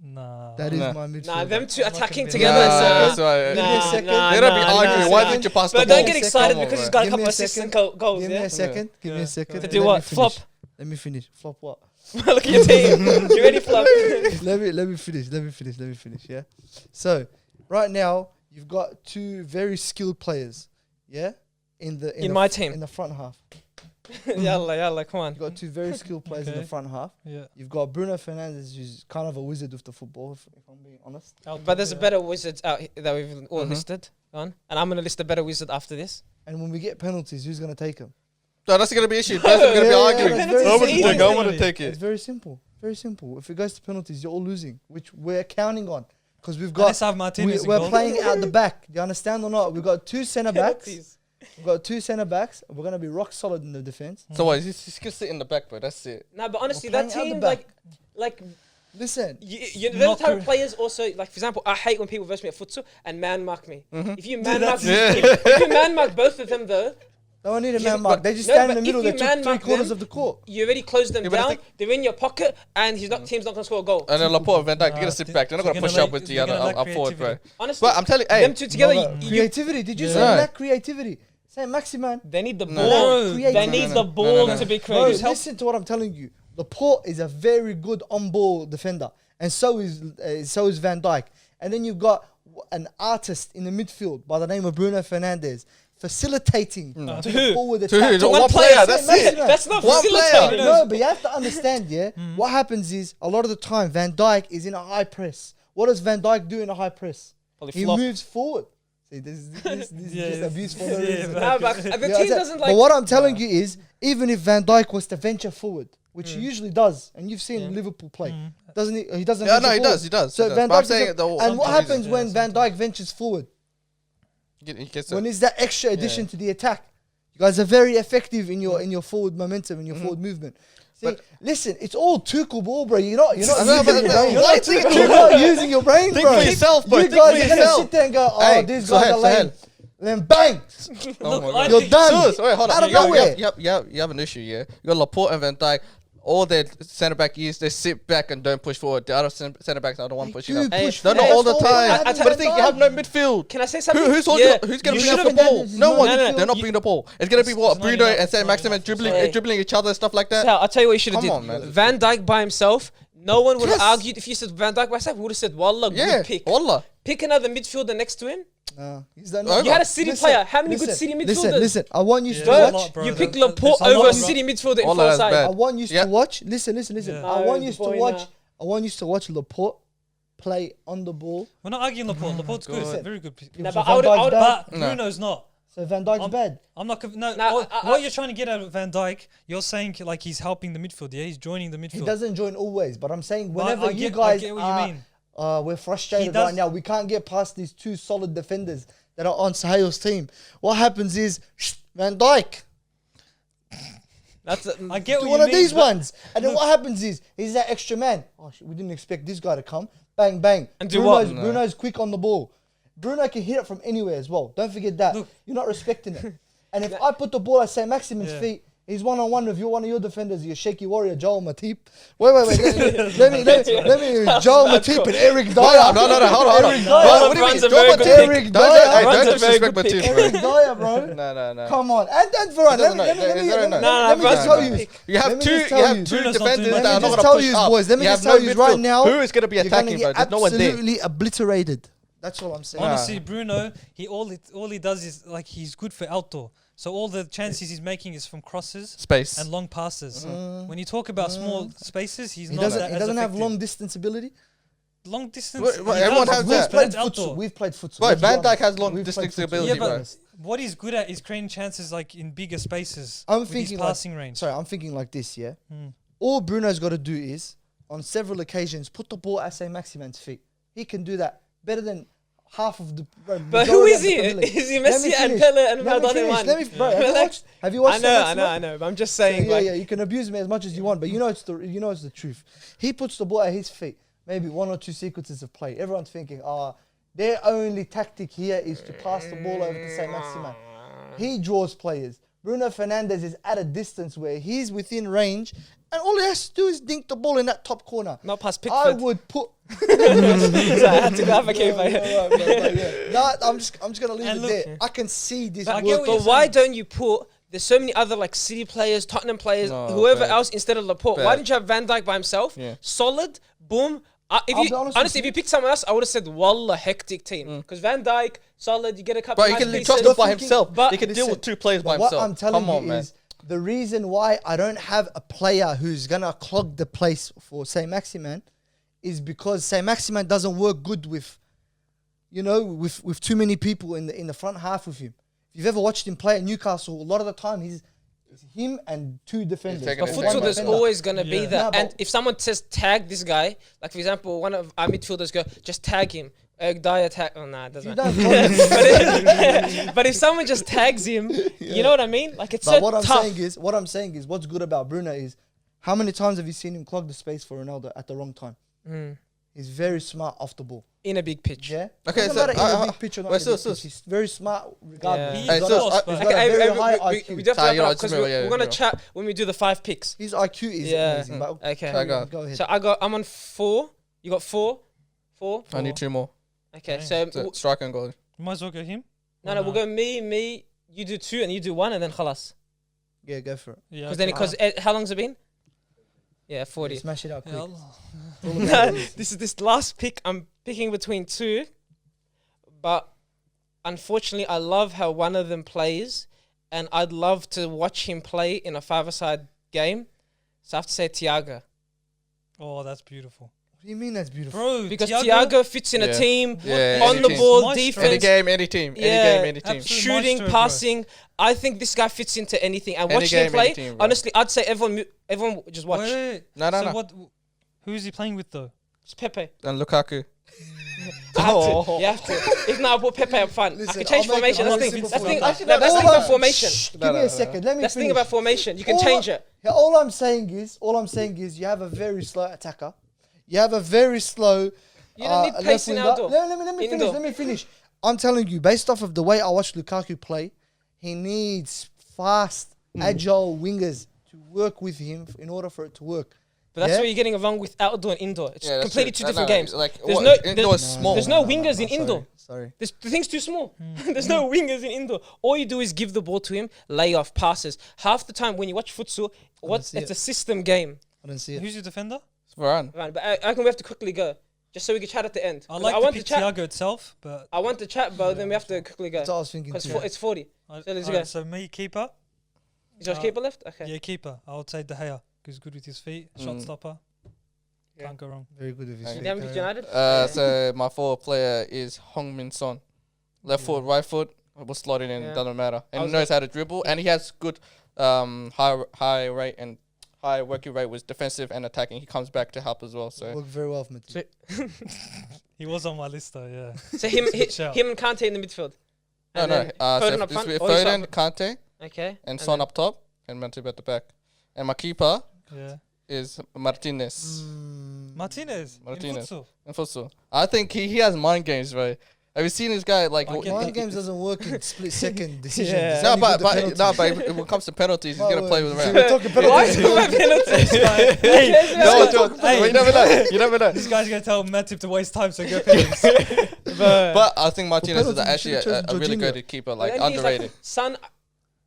Nah. That is Nah. my midfielder. Nah, them two I'm not attacking gonna be- together. Nah, so that's why- Give me a second. They're gonna be arguing. Why didn't you pass the But ball? don't get excited Come on, because he's bro. got a Give couple me a assists and second. goals. Give me Yeah. a second. Give me Yeah. a second. To do Let what? me finish. Flop? Let me finish. Flop what? Look at your team. You ready, flop? let me finish. Yeah. So right now you've got 2 very skilled players. Yeah. In In my team. In the front half. Yalla, come on. You've got two very skilled players in the Okay. front half. Yeah. You've got Bruno Fernandes, who's kind of a wizard with the football, if I'm being honest. But there's a Yeah. better wizard out that we've all Mhm. listed on, and I'm gonna list a better wizard after this. And when we get penalties, who's going to take them? No, that's gonna be issue. That's gonna be Yeah, arguing. that's very I want to simple. take. I want to take It's it. very simple. Very simple. If it goes to penalties, you're all losing, which we're counting on. Because we've Let's got, have Martinez. we're playing out the back. Do you understand or not? We've got two centre backs. Penalties. We've got two centre backs. We're going to be rock solid in the defence. So what? He's gonna sit in the back, bro. That's it. Nah, but honestly, We're that playing out team, the back. like Listen, you, Not the type of correct. players also, like for example, I hate when people verse me at futsal and man mark me. If you man mark, that's if you man mark both of them though, they don't need a Yeah, man mark. but- They just no, stand in but the middle. if They you took man three mark quarters them- of the court. you already closed them Yeah, but I down. think- They're in your pocket, and team's not gonna score a goal. And then Laporte and Van Dijk, you're gonna Nah, sit back. They're not they're gonna gonna push up lack- with the they're other gonna lack up forward, bro. creativity. Honestly, But I'm telling you, hey, them two together, No, you, creativity. Did you Yeah. say Right. lack creativity? Say Maximan. they need the No. ball. No, They creativity. need No, the no, ball no, no. to be Bro, creative. listen to what I'm telling you. Laporte is a very good on-ball defender, and so is Van Dijk. And then you've got an artist in the midfield by the name of Bruno Fernandes facilitating To the who? forward To who? attack. To one one player, player. That's it. That's not One facilitating. player. No, but you have to understand, yeah. What happens is a lot of the time Van Dijk is in a high press. What does Van Dijk do in a high press? Probably He flop. moves forward. See, this is Yeah, just abuse for no yeah, reason. but- Nah, but the Yeah, team I said- doesn't like. But what I'm telling you is, even if Van Dijk was to venture forward, which he usually does, and you've seen Yeah. Liverpool play, doesn't he? He doesn't. Yeah, venture no, he forward. does. He does. So he does. Van But I'm Dijk saying doesn't- the and what sometimes happens yeah, when Van Dijk ventures forward? he gets When it. is that extra addition to the attack? You guys are very effective in your forward momentum, in your forward movement. See, But- listen, it's all Tuchel ball, bro. You're not I know, using but your the- brain. why think You're not using your brain, Think bro. for yourself, bro. You Think guys for are gonna yourself. sit there and go, oh, Hey, these go guys ahead, are go lame. ahead. Then bang, Oh Look, my I God. you're think- done. Sus, wait, hold on. Out of You got- nowhere. you have an issue, yeah. You got Laporte and Van Dijk. All their centre back is they sit back and don't push forward. The other centre backs are the one They pushing do up. push No, not forward. all the That's time. what I happened But the with thing, you Van have no Dijk. midfield. Can I say something? Who's holding? Yeah. Who's gonna You bring up the should've ball? done- No one. no, no. They're not bringing the ball. It's gonna be what It's not Bruno enough, and it's Saint not Maximin enough. dribbling, Hey. dribbling each other and stuff like that. Sal, I'll tell you what you should have Come did. on, man. Van Dijk by himself. No one would have Yes. argued if you said Van Dijk by himself. We would have said, "Wallah, Yeah, good pick." Wallah. Pick another midfielder next to him. He's done Over. You had a City Listen, player. How many good listen, City midfielders? Listen, I want you Yeah, to there's a watch. lot, bro. You pick There's- Laporte there's a over lot, a bro. City midfielder in Wallah, full that's side. bad. I want you Yeah. to watch. Listen. Yeah. I want you to boy, watch. nah. I want you to watch Laporte play on the ball. We're not arguing Laporte. Laporte's good. God. Very good. Nah, So but Van I would- Dijk's bad. But No. Bruno's not. So Van Dijk's I'm- bad. I'm not. No. Nah, what you're trying to get out of Van Dijk, you're saying like he's helping the midfield. Yeah, he's joining the midfield. He doesn't join always, but I'm saying But whenever I you get- guys I get what are, you mean. we're frustrated does- right now. We can't get past these two solid defenders that are on Sahil's team. What happens is Van Dijk, That's I get do what one you of mean. these but- ones, and then what happens is he's that extra man. Oh, shit, we didn't expect this guy to come. Bang bang. And do what? Bruno's, Bruno's quick on the ball. Bruno can hit it from anywhere as well. Don't forget that. Look. You're not respecting it. And if I put the ball at Saint Maximin's Yeah. feet, he's one-on-one with one of your defenders, your shaky warrior, Joel Matip. Wait. Let me Joel Matip and Eric Dyer. No, hold on. Eric Bro, Dyer. what do you Runs mean? a very Don't good put- pick. Eric Don't Dyer. hey, Runs don't a very disrespect my good team, pick. bro. Eric Dyer, bro. No. Come on. And Varane, let me Runs tell a you. pick. You have Let me two. just You tell have you. two Bruno's not doing defenders that. that are Let me not just gonna tell push you, up. boys. Let me You just have tell no you right midfield. now. Who is gonna be You're gonna attacking, bro? get There's no one there. absolutely obliterated. That's all I'm saying. Honestly, Bruno, all he does is like he's good for outdoor. So all the chances he's making is from crosses Space. and long passes. When you talk about small spaces, he's He not doesn't. that He as doesn't have effective. long distance ability. long distance. Well, he everyone does, has but that. We've played it's outdoor. futsal. We've played futsal. Right, Let's be Van Dijk honest. has long We've distance played futsal. ability, Yeah, bro. but what he's good at is creating chances like in bigger spaces. I'm with his thinking like, passing range. sorry, I'm thinking like this, yeah. All Bruno's got to do is, on several occasions, put the ball at Saint Maximin's feet. He can do that better than half of the. But who is he? Is he Messi and Pele and Maradona in one? Have you watched? I know. But I'm just saying, Yeah, like, yeah. You can abuse me as much as you want, but you know it's the truth. He puts the ball at his feet. Maybe one or two sequences of play. Everyone's thinking, their only tactic here is to pass the ball over to Saint Maximin. He draws players. Bruno Fernandes is at a distance where he's within range, and all he has to do is dink the ball in that top corner. not past I Pickford. would put. So I had to go advocate for it. No, I'm just gonna leave And it look- there. I can see this. But I work. get what But you're why saying. don't you put? There's so many other like City players, Tottenham players, No, whoever bad. else instead of Laporte. Bad. Why didn't you have Van Dijk by himself? Yeah. Solid, boom. If I'll you be honest with honestly, if you. you picked someone else, I would have said Wallah hectic team because Van Dijk solid. You get a couple. But he nice can pieces. trust You're him by thinking- himself. but He can deal with listen, two players by But what himself. I'm telling Come on, you man. is, The reason why I don't have a player who's gonna clog the place for say Maximan is because say Maximan doesn't work good with, with too many people in the front half with him. If you've ever watched him play at Newcastle, a lot of the time it's him and two defenders. taking But it futsal, back. there's always going to be Yeah. that. No, And but- if someone says tag this guy, like for example, one of our midfielders go, just tag him. Dyer tag. Oh, nah, it doesn't You matter. don't But if someone just tags him, you know what I mean? Like it's But so what I'm tough. saying is, what's good about Bruno is, how many times have you seen him clog the space for Ronaldo at the wrong time? He's very smart off the ball. In a big pitch. Yeah. Okay, Doesn't so, matter in a big pitch or not. wait, in a big so- pitch. He's very smart regardless. Yeah. He's Hey, got so, a- I- he's Okay, got a very high we IQ. do have to Ah, wrap you're up right, because Jimmy, we're yeah, going to yeah. chat when we do the 5 picks. His IQ is Yeah. amazing. But Okay. carry on, Go go ahead. So I'm on 4. You got 4? 4? I need 2 more. Okay, Okay. so So striker and goal. Might as well go him. no, Or we'll go me, you do 2 and you do 1 and then khalas. Yeah, go for it. Yeah. Because then, okay. because how long's it been? Yeah, 40. Smash it out quick. Yeah, I'll- No, this last pick. I'm picking between 2, but unfortunately, I love how one of them plays, and I'd love to watch him play in a 5-a-side game. So I have to say Thiago Oh, that's beautiful. What do you mean that's beautiful? Bro, because Thiago fits in a Yeah. team, Yeah, on any the team. ball, Maestro. defense, Any game, any team. Any Yeah, game, any team. absolutely. shooting, Maestro, bro. passing. I think this guy fits into anything. And Any watching him game, play, any team, bro. honestly, I'd say everyone just watch. Wait. No. So what? Who is he playing with though? It's Pepe. And Lukaku. I have to. You have to. If not, I'll put Pepe up front. I Listen, can change I'll make formation. it That's one the thing. simple That's the thing. formation. No, that's the thing Hold about on. formation. Shh, give No, me no, a no. second. Let me That's the thing finish. about formation. You can All change I- it. Yeah, all I'm saying is you have a very slow attacker. You have a very slow. You don't need left pace in winger. outdoor. Let me finish. Indoor. Let me finish. I'm telling you, based off of the way I watched Lukaku play, he needs fast, agile wingers to work with him in order for it to work. But that's Yeah? what you're getting wrong with outdoor and indoor. It's Yeah, that's completely true. two different No, games. Like, There's what, no- indoor is small. there's no wingers in sorry, indoor. Sorry. The thing's too small. There's no wingers in indoor. All you do is give the ball to him, lay off passes. Half the time when you watch futsal, see it's it. a system game. I don't see it. Who's your defender? It's Varane. Right, but I reckon we have to quickly go, just so we can chat at the end. I 'Cause like I to want pick to chat. Thiago itself, but I want to chat, but then we have to quickly go. That's what I was thinking Because too. it's 40. I, So let's alright, go. so me keeper. Is your Uh, keeper left? Okay. Yeah, keeper. I would say De Gea. He's good with his feet. Shot stopper. Yeah. Can't go wrong. Very good of his Okay. feet. You haven't picked United? So my forward player is Hong Min Son. Left foot, right foot, we'll slot it in. Yeah. Doesn't matter. I And he was knows how to dribble, and he has good high rate and high working rate with defensive and attacking. He comes back to help as well. So Worked very well for me. So, He was on my list though, yeah. so him Shout. and Kante in the midfield. no, And no. then So Foden up this front. with Or you Foden, start- Kante, Okay. and Son then- up top, and Matip at the back. And my keeper Yeah. is Martinez. Martinez. Martinez. In futsal. In futsal. I think he has mind games, bro. Have you seen this guy? Like, I get Mind that. games doesn't work in split second decisions. Yeah. It's no, only but good at but penalties. when it comes to penalties, he's Oh, gonna play with see, around. we're talking Why is penalties. it about penalties? Hey, No, John, Hey. you never know. You never know. this guy's gonna tell Matip to waste time, so go penalties. But I think Martinez is penalties, you actually should've a chosen really Jorginho. good keeper, But like the thing is, underrated. Son,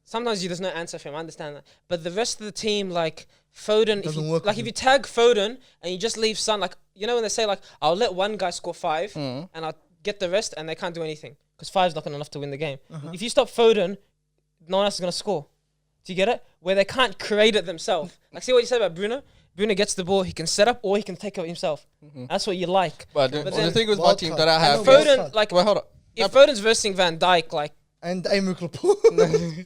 sometimes there's no answer for him. I understand that. But the rest of the team, like Foden, if Doesn't you, work like with if you tag Foden and you just leave Son, like you know when they say like I'll let one guy score 5 Mm. and I'll get the rest and they can't do anything because 5's not enough to win the game. Uh-huh. If you stop Foden, no one else is gonna score. Do you get it? Where they can't create it themselves. Like see what you said about Bruno. Bruno gets the ball, he can set up or he can take it himself. That's what you like. But But the then thing with my wild team card. that I I have, know wild is, Foden, card. like well, hold on. if Foden's versing Van Dijk, like And Aymeric Laporte.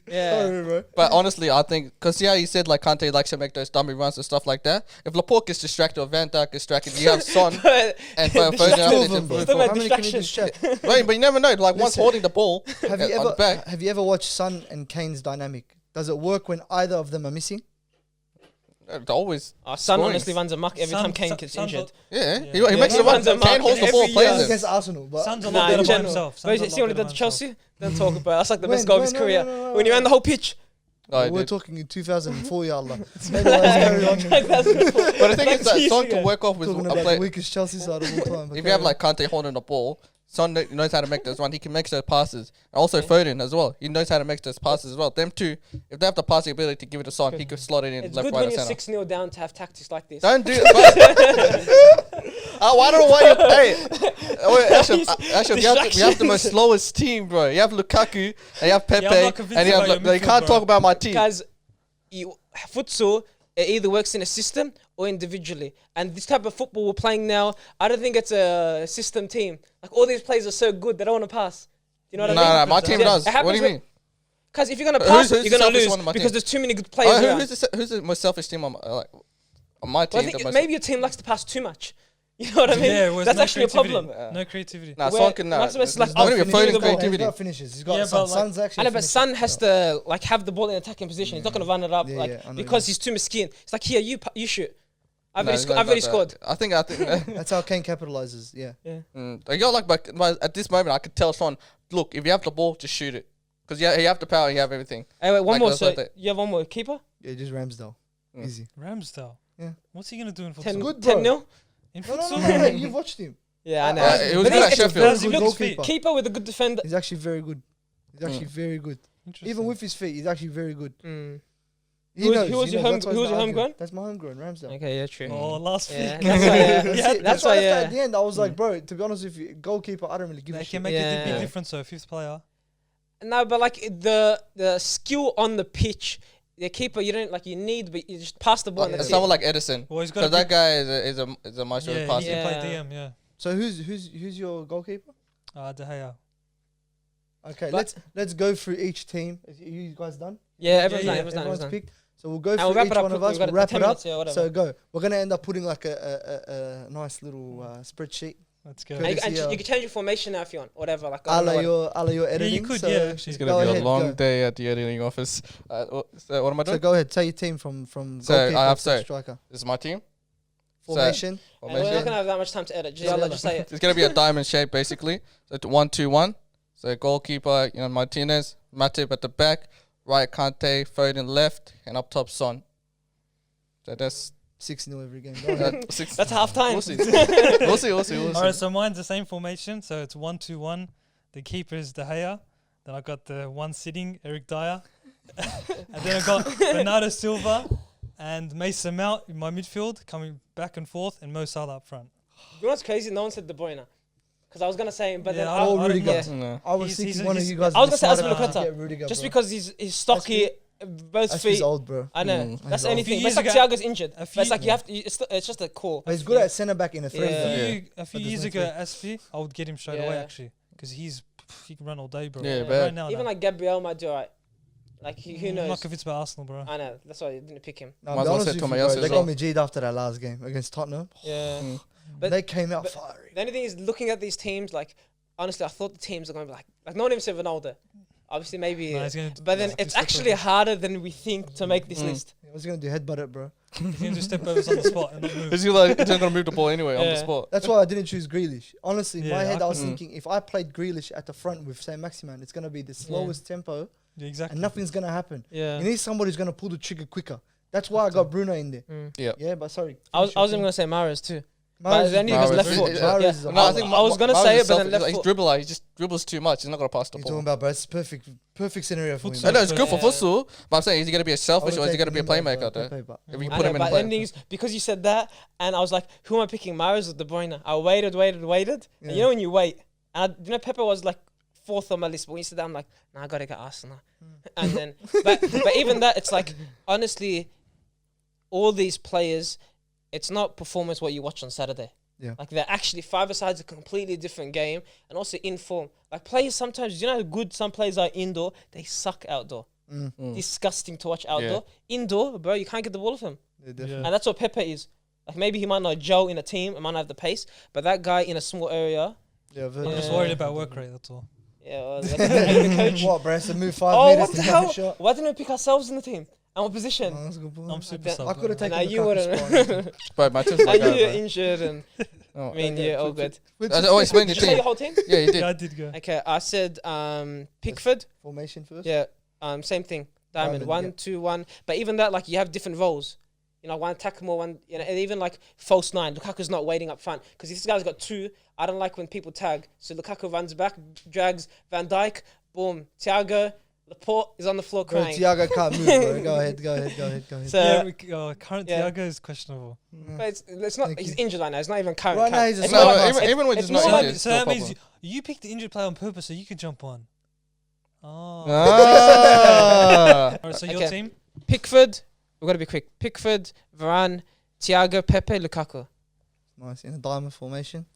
yeah. Sorry, bro. But honestly, I think because yeah, you said like Kante likes to make those dummy runs and stuff like that. If Laporte gets distracted or Van Dijk gets distracted, you have Son and Foden. Two out there of them, to bro. move Still forward. no How many can you distraction. distract? Right, but you never know. Like one's Listen. holding the ball Have you on the back. ever have you ever watched Son and Kane's dynamic? Does it work when either of them are missing? Always, Son Scoring. honestly runs amok every Son- time Kane Son- gets Son's injured. yeah. Yeah. He Yeah, makes he the run. runs a Kane mark holds the every ball, year. plays it. Against Arsenal, but Son's a Nah, lot in better by general. himself. But Son's a you see lot what he better did by to himself. Chelsea? Don't talk about it. That's like the When? best goal of his No, career. no, no, When he no. ran the whole pitch. Oh, he we're did. talking in 2004, ya Allah. Anyways, carry on. But the thing is that years Son ago. can work off with Talking a about play. the weakest Chelsea side of all time. If you have like Kante holding the ball, Son knows how to make those runs. He can make those passes. Also Foden as well. He knows how to make those passes as well. Them two, if they have the passing ability to give it to Son, he could slot it in It's left, good right, when and you're center. 6-0 down to have tactics like this. Don't do it. I don't know why you. Hey, wait, Ashraf, we have the most slowest team, bro. You have Lukaku, and you have Pepe, I'm not convinced and you have. about your You midfield, can't bro. talk about my team. Guys, futsal, it either works in a system or individually. And this type of football we're playing now, I don't think it's a system team. Like all these players are so good, they don't want to pass. You know what I mean? No, my team does. It What do you happens mean? Because if you're gonna pass, who's you're the gonna selfish lose one on my because team? there's too many good players around. Who's the most selfish team on my team? Well, I think maybe your team likes to pass too much. You know what I mean? Yeah, well, it's That's no actually a creativity. problem. No creativity. Nah, Where Son can. Maximus, like, I'm gonna be outfinish floating the ball. He's creativity. got finishes. He's got Yeah, Son. but like- Son's actually. I know, but Son has to like have the ball in attacking position. He's not gonna run it up Yeah, like yeah, I know because you he's too mesquite. It's like here, you shoot. I've No, already scored. I think. That's how Kane capitalizes. Yeah. You got like, but at this moment, I could tell Son, look, if you have the ball, just shoot it, because you have the power, you have everything. Hey, wait, one Like more. that's So like that. you have one more keeper. Yeah, just Ramsdale. Easy. Ramsdale. Yeah. What's he gonna do in futsal? 10 good, bro. 10-0. In No, futsal? no. You've watched him. Yeah, I know. He was But good at he's- Sheffield. Does he Very look good fit? goalkeeper. Keeper with a good defender. He's actually very good. He's actually very good. Interesting. Even with his feet, he's actually very good. Mm. He Who was- knows. who was he your knows. home- That's why who he's was your not homegrown? arguing. That's my homegrown, Ramsdale. Okay, yeah, true. Oh, last Yeah, week. that's why. Yeah. That's That's why why. after at Yeah. the end, I was like, bro, to be honest with you, goalkeeper, I don't really give a They shit. can make a Yeah. big difference though. Fifth player. No, but like the skill on the pitch, the keeper you don't like. You need, but you just pass the ball. and It's that's someone it. like Edison. Well, he's got Because a that big- guy is a master Yeah, of he passing. can play Yeah. DM. Yeah. So who's your goalkeeper? De Gea. Okay, But- let's go through each team. Are you guys done? Yeah, everyone's yeah, done. Everyone's done. Everyone's Everyone's done. picked. So we'll go And we'll through wrap each it up one of quickly. us. We've got We'll wrap 10 it up. minutes, yeah, whatever. So go. We're gonna end up putting like a nice little spreadsheet. Let's go. Good. And Courtesy you of- can change your formation now if you want. Whatever. Like, I A don't know la what- your Yeah, editing. you could. so Yeah, It's actually. gonna Go be ahead, a long go. day at the editing office. So what am I doing? So go ahead. Tell your team from So, I goalkeeper have to so- striker. This is my team. Formation. And we're not Formation. gonna have that much time to edit. Just, Yeah, I'll just say it. It's gonna be a diamond shape basically. So it's 1-2-1. So goalkeeper, Martinez, Matip at the back, right Kante, Foden left, and up top Son. So that's 6-0 every game. Go ahead. six. That's half time. We'll see. We'll see. All right, so mine's the same formation. So it's 1-2-1. The keeper is De Gea. Then I got the one sitting, Eric Dyer. And then I got Bernardo Silva and Mason Mount in my midfield, coming back and forth, and Mo Salah up front. You know what's crazy? No one said De Bruyne. Because I was gonna say him, but Yeah, then I I, don't- Oh, Rudiger. yeah. No. I was He's- thinking he's- one of he's- you guys. I was would gonna say decide Azpilicueta. to get Rudiger, just bro. because he's stocky, both That's feet. old, bro. I know. Mm. That's He's the only old. thing. A But it's few like years Thiago's injured. a But few- it's like you have to. It's just a core. But he's good at centre back in a three. Yeah. though. A few But years there's ago no at SP, I would get him straight away Yeah. actually, because he can run all day, bro. Yeah, Right bad. now, Even no. like Gabriel might do alright. Like who I'm knows? not convinced by Arsenal, bro. I know. That's why I didn't pick him. No, Might as be well honest say with you, Tommy bro, Yasu they as got well. me G'd after that last game against Tottenham. Yeah. Mm. But- They came out but- fiery. The only thing is looking at these teams. Like honestly, I thought the teams are going to be like no one even said Ronaldo. Obviously, maybe. Nah, he's gonna But then nah, it's just actually harder than we think to make this Mm. list. What's he gonna do? Headbutt it, bro. he's gonna do step overs on the spot and not move. He's gonna move the ball anyway on the Yeah. spot. That's why I didn't choose Grealish. Honestly, in Yeah, my head, I I was couldn't. thinking if I played Grealish at the front with Saint Maximin, it's gonna be the slowest tempo, Yeah, exactly. and nothing's gonna happen. Yeah. You need somebody who's gonna pull the trigger quicker. That's why I got Bruno in there. Mm. Yeah, but sorry. I was even gonna. gonna say Mahrez too. Mahrez But is then he goes Mahrez left is- foot. Mahrez Yeah. is a No, I baller. think I was gonna Mahrez say is it, but then selfish. left He's foot. dribbler. He just dribbles too much. He's not gonna pass the You're talking ball. about, bro. It's perfect scenario for him. Futsal. I know it's good for Yeah. futsal, but I'm saying is he gonna be a selfish or is he gonna be a playmaker? Though? Pepe, but- If you I put know, him in but the the play. ending is because you said that, and I was like, who am I picking, Mahrez or De Bruyne? I waited, and Yeah. you know when you wait, and Pepe was like fourth on my list, but when you said that, I'm like, nah, I gotta get Arsenal. And then, but even that, it's like honestly, all these players, it's not performance what you watch on Saturday. Yeah. Like they're actually five-a-side's a completely different game, and also in form. Like players sometimes, you know how good some players are indoor, they suck outdoor. Mm. Disgusting to watch outdoor. Indoor, bro, you can't get the ball of him. Yeah, definitely. Yeah. And that's what Pepe is. Like maybe he might not gel in a team, and might not have the pace, but that guy in a small area, Yeah, I've heard I'm that. just Yeah. worried about work rate. That's all. yeah, well, that's the coach. What, bro? So move 5 Oh, meters what to the take a hell? shot. Why didn't we pick ourselves in the team? And what position? Oh, that's a good point. I'm super bet- sub. I could have bro. taken Nah, you Lukaku's wouldn't. spot. But Matip's my And guy, you're bro. injured, and Oh. I mean, Okay, yeah, all good. good. Oh, explain your Did you say your team. whole team? Yeah, you did. Yeah, I did go. Okay, I said Pickford. Formation first. Yeah, same thing. Diamond, Diamond, 1, yeah. 2, 1. But even that, like, you have different roles. You know, one attack more, one, you know, and even like false nine. Lukaku's not waiting up front because if this guy's got two, I don't like when people tag. So Lukaku runs back, drags Van Dijk, boom, Thiago, Laporte is on the floor Bro, crying. Thiago can't move, bro. Go ahead. So, Yeah, current yeah. Thiago is questionable. but it's not. Thank he's you. injured right now. It's not even current. Right now current. he's a It's small more No, like- guy. even when it's he's not more like- injured, it's So no that means problem. you picked the injured player on purpose so you could jump on. Oh. Ah. Alright, so Okay. your team? Pickford. We've got to be quick. Pickford, Varane, Thiago, Pepe, Lukaku. Nice. In a diamond formation.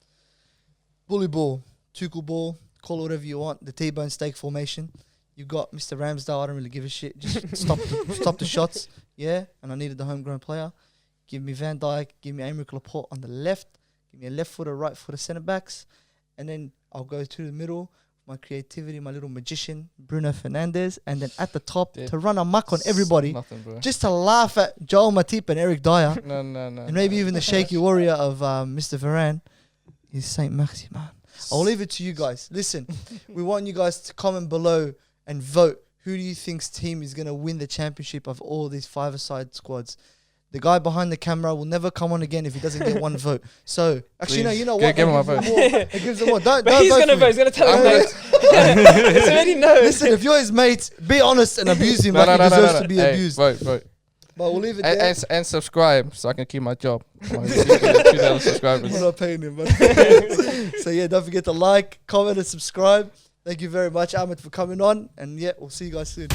Bully ball. Tuchel ball. Call it whatever you want. The T-bone steak formation. You got Mr. Ramsdale. I don't really give a shit. Just stop the shots. Yeah. And I needed the homegrown player. Give me Van Dijk. Give me Aymeric Laporte on the left. Give me a left footer, right footer, centre backs. And then I'll go to the middle. My creativity, my little magician, Bruno Fernandes. And then at the top, to run amok on everybody. Nothing, bro. Just to laugh at Joel Matip and Eric Dyer. No. And maybe even the shaky warrior of Mr. Varane is Saint Maximin. I'll leave it to you guys. Listen, we want you guys to comment below and vote. Who do you think's team is going to win the championship of all these five-a-side squads? The guy behind the camera will never come on again if he doesn't get one vote. So, actually, no, you know what? Give him a vote. It gives him more. Don't But he's vote going to for vote. me. He's going to tell his mates. It's already known. Listen, if you're his mate, be honest and abuse him like he deserves to be Hey, abused. Vote. But we'll leave it there. And subscribe so I can keep my job. 2,000 subscribers. I'm not paying him, but so yeah, don't forget to like, comment, and subscribe. Thank you very much, Ahmed, for coming on. And yeah, we'll see you guys soon.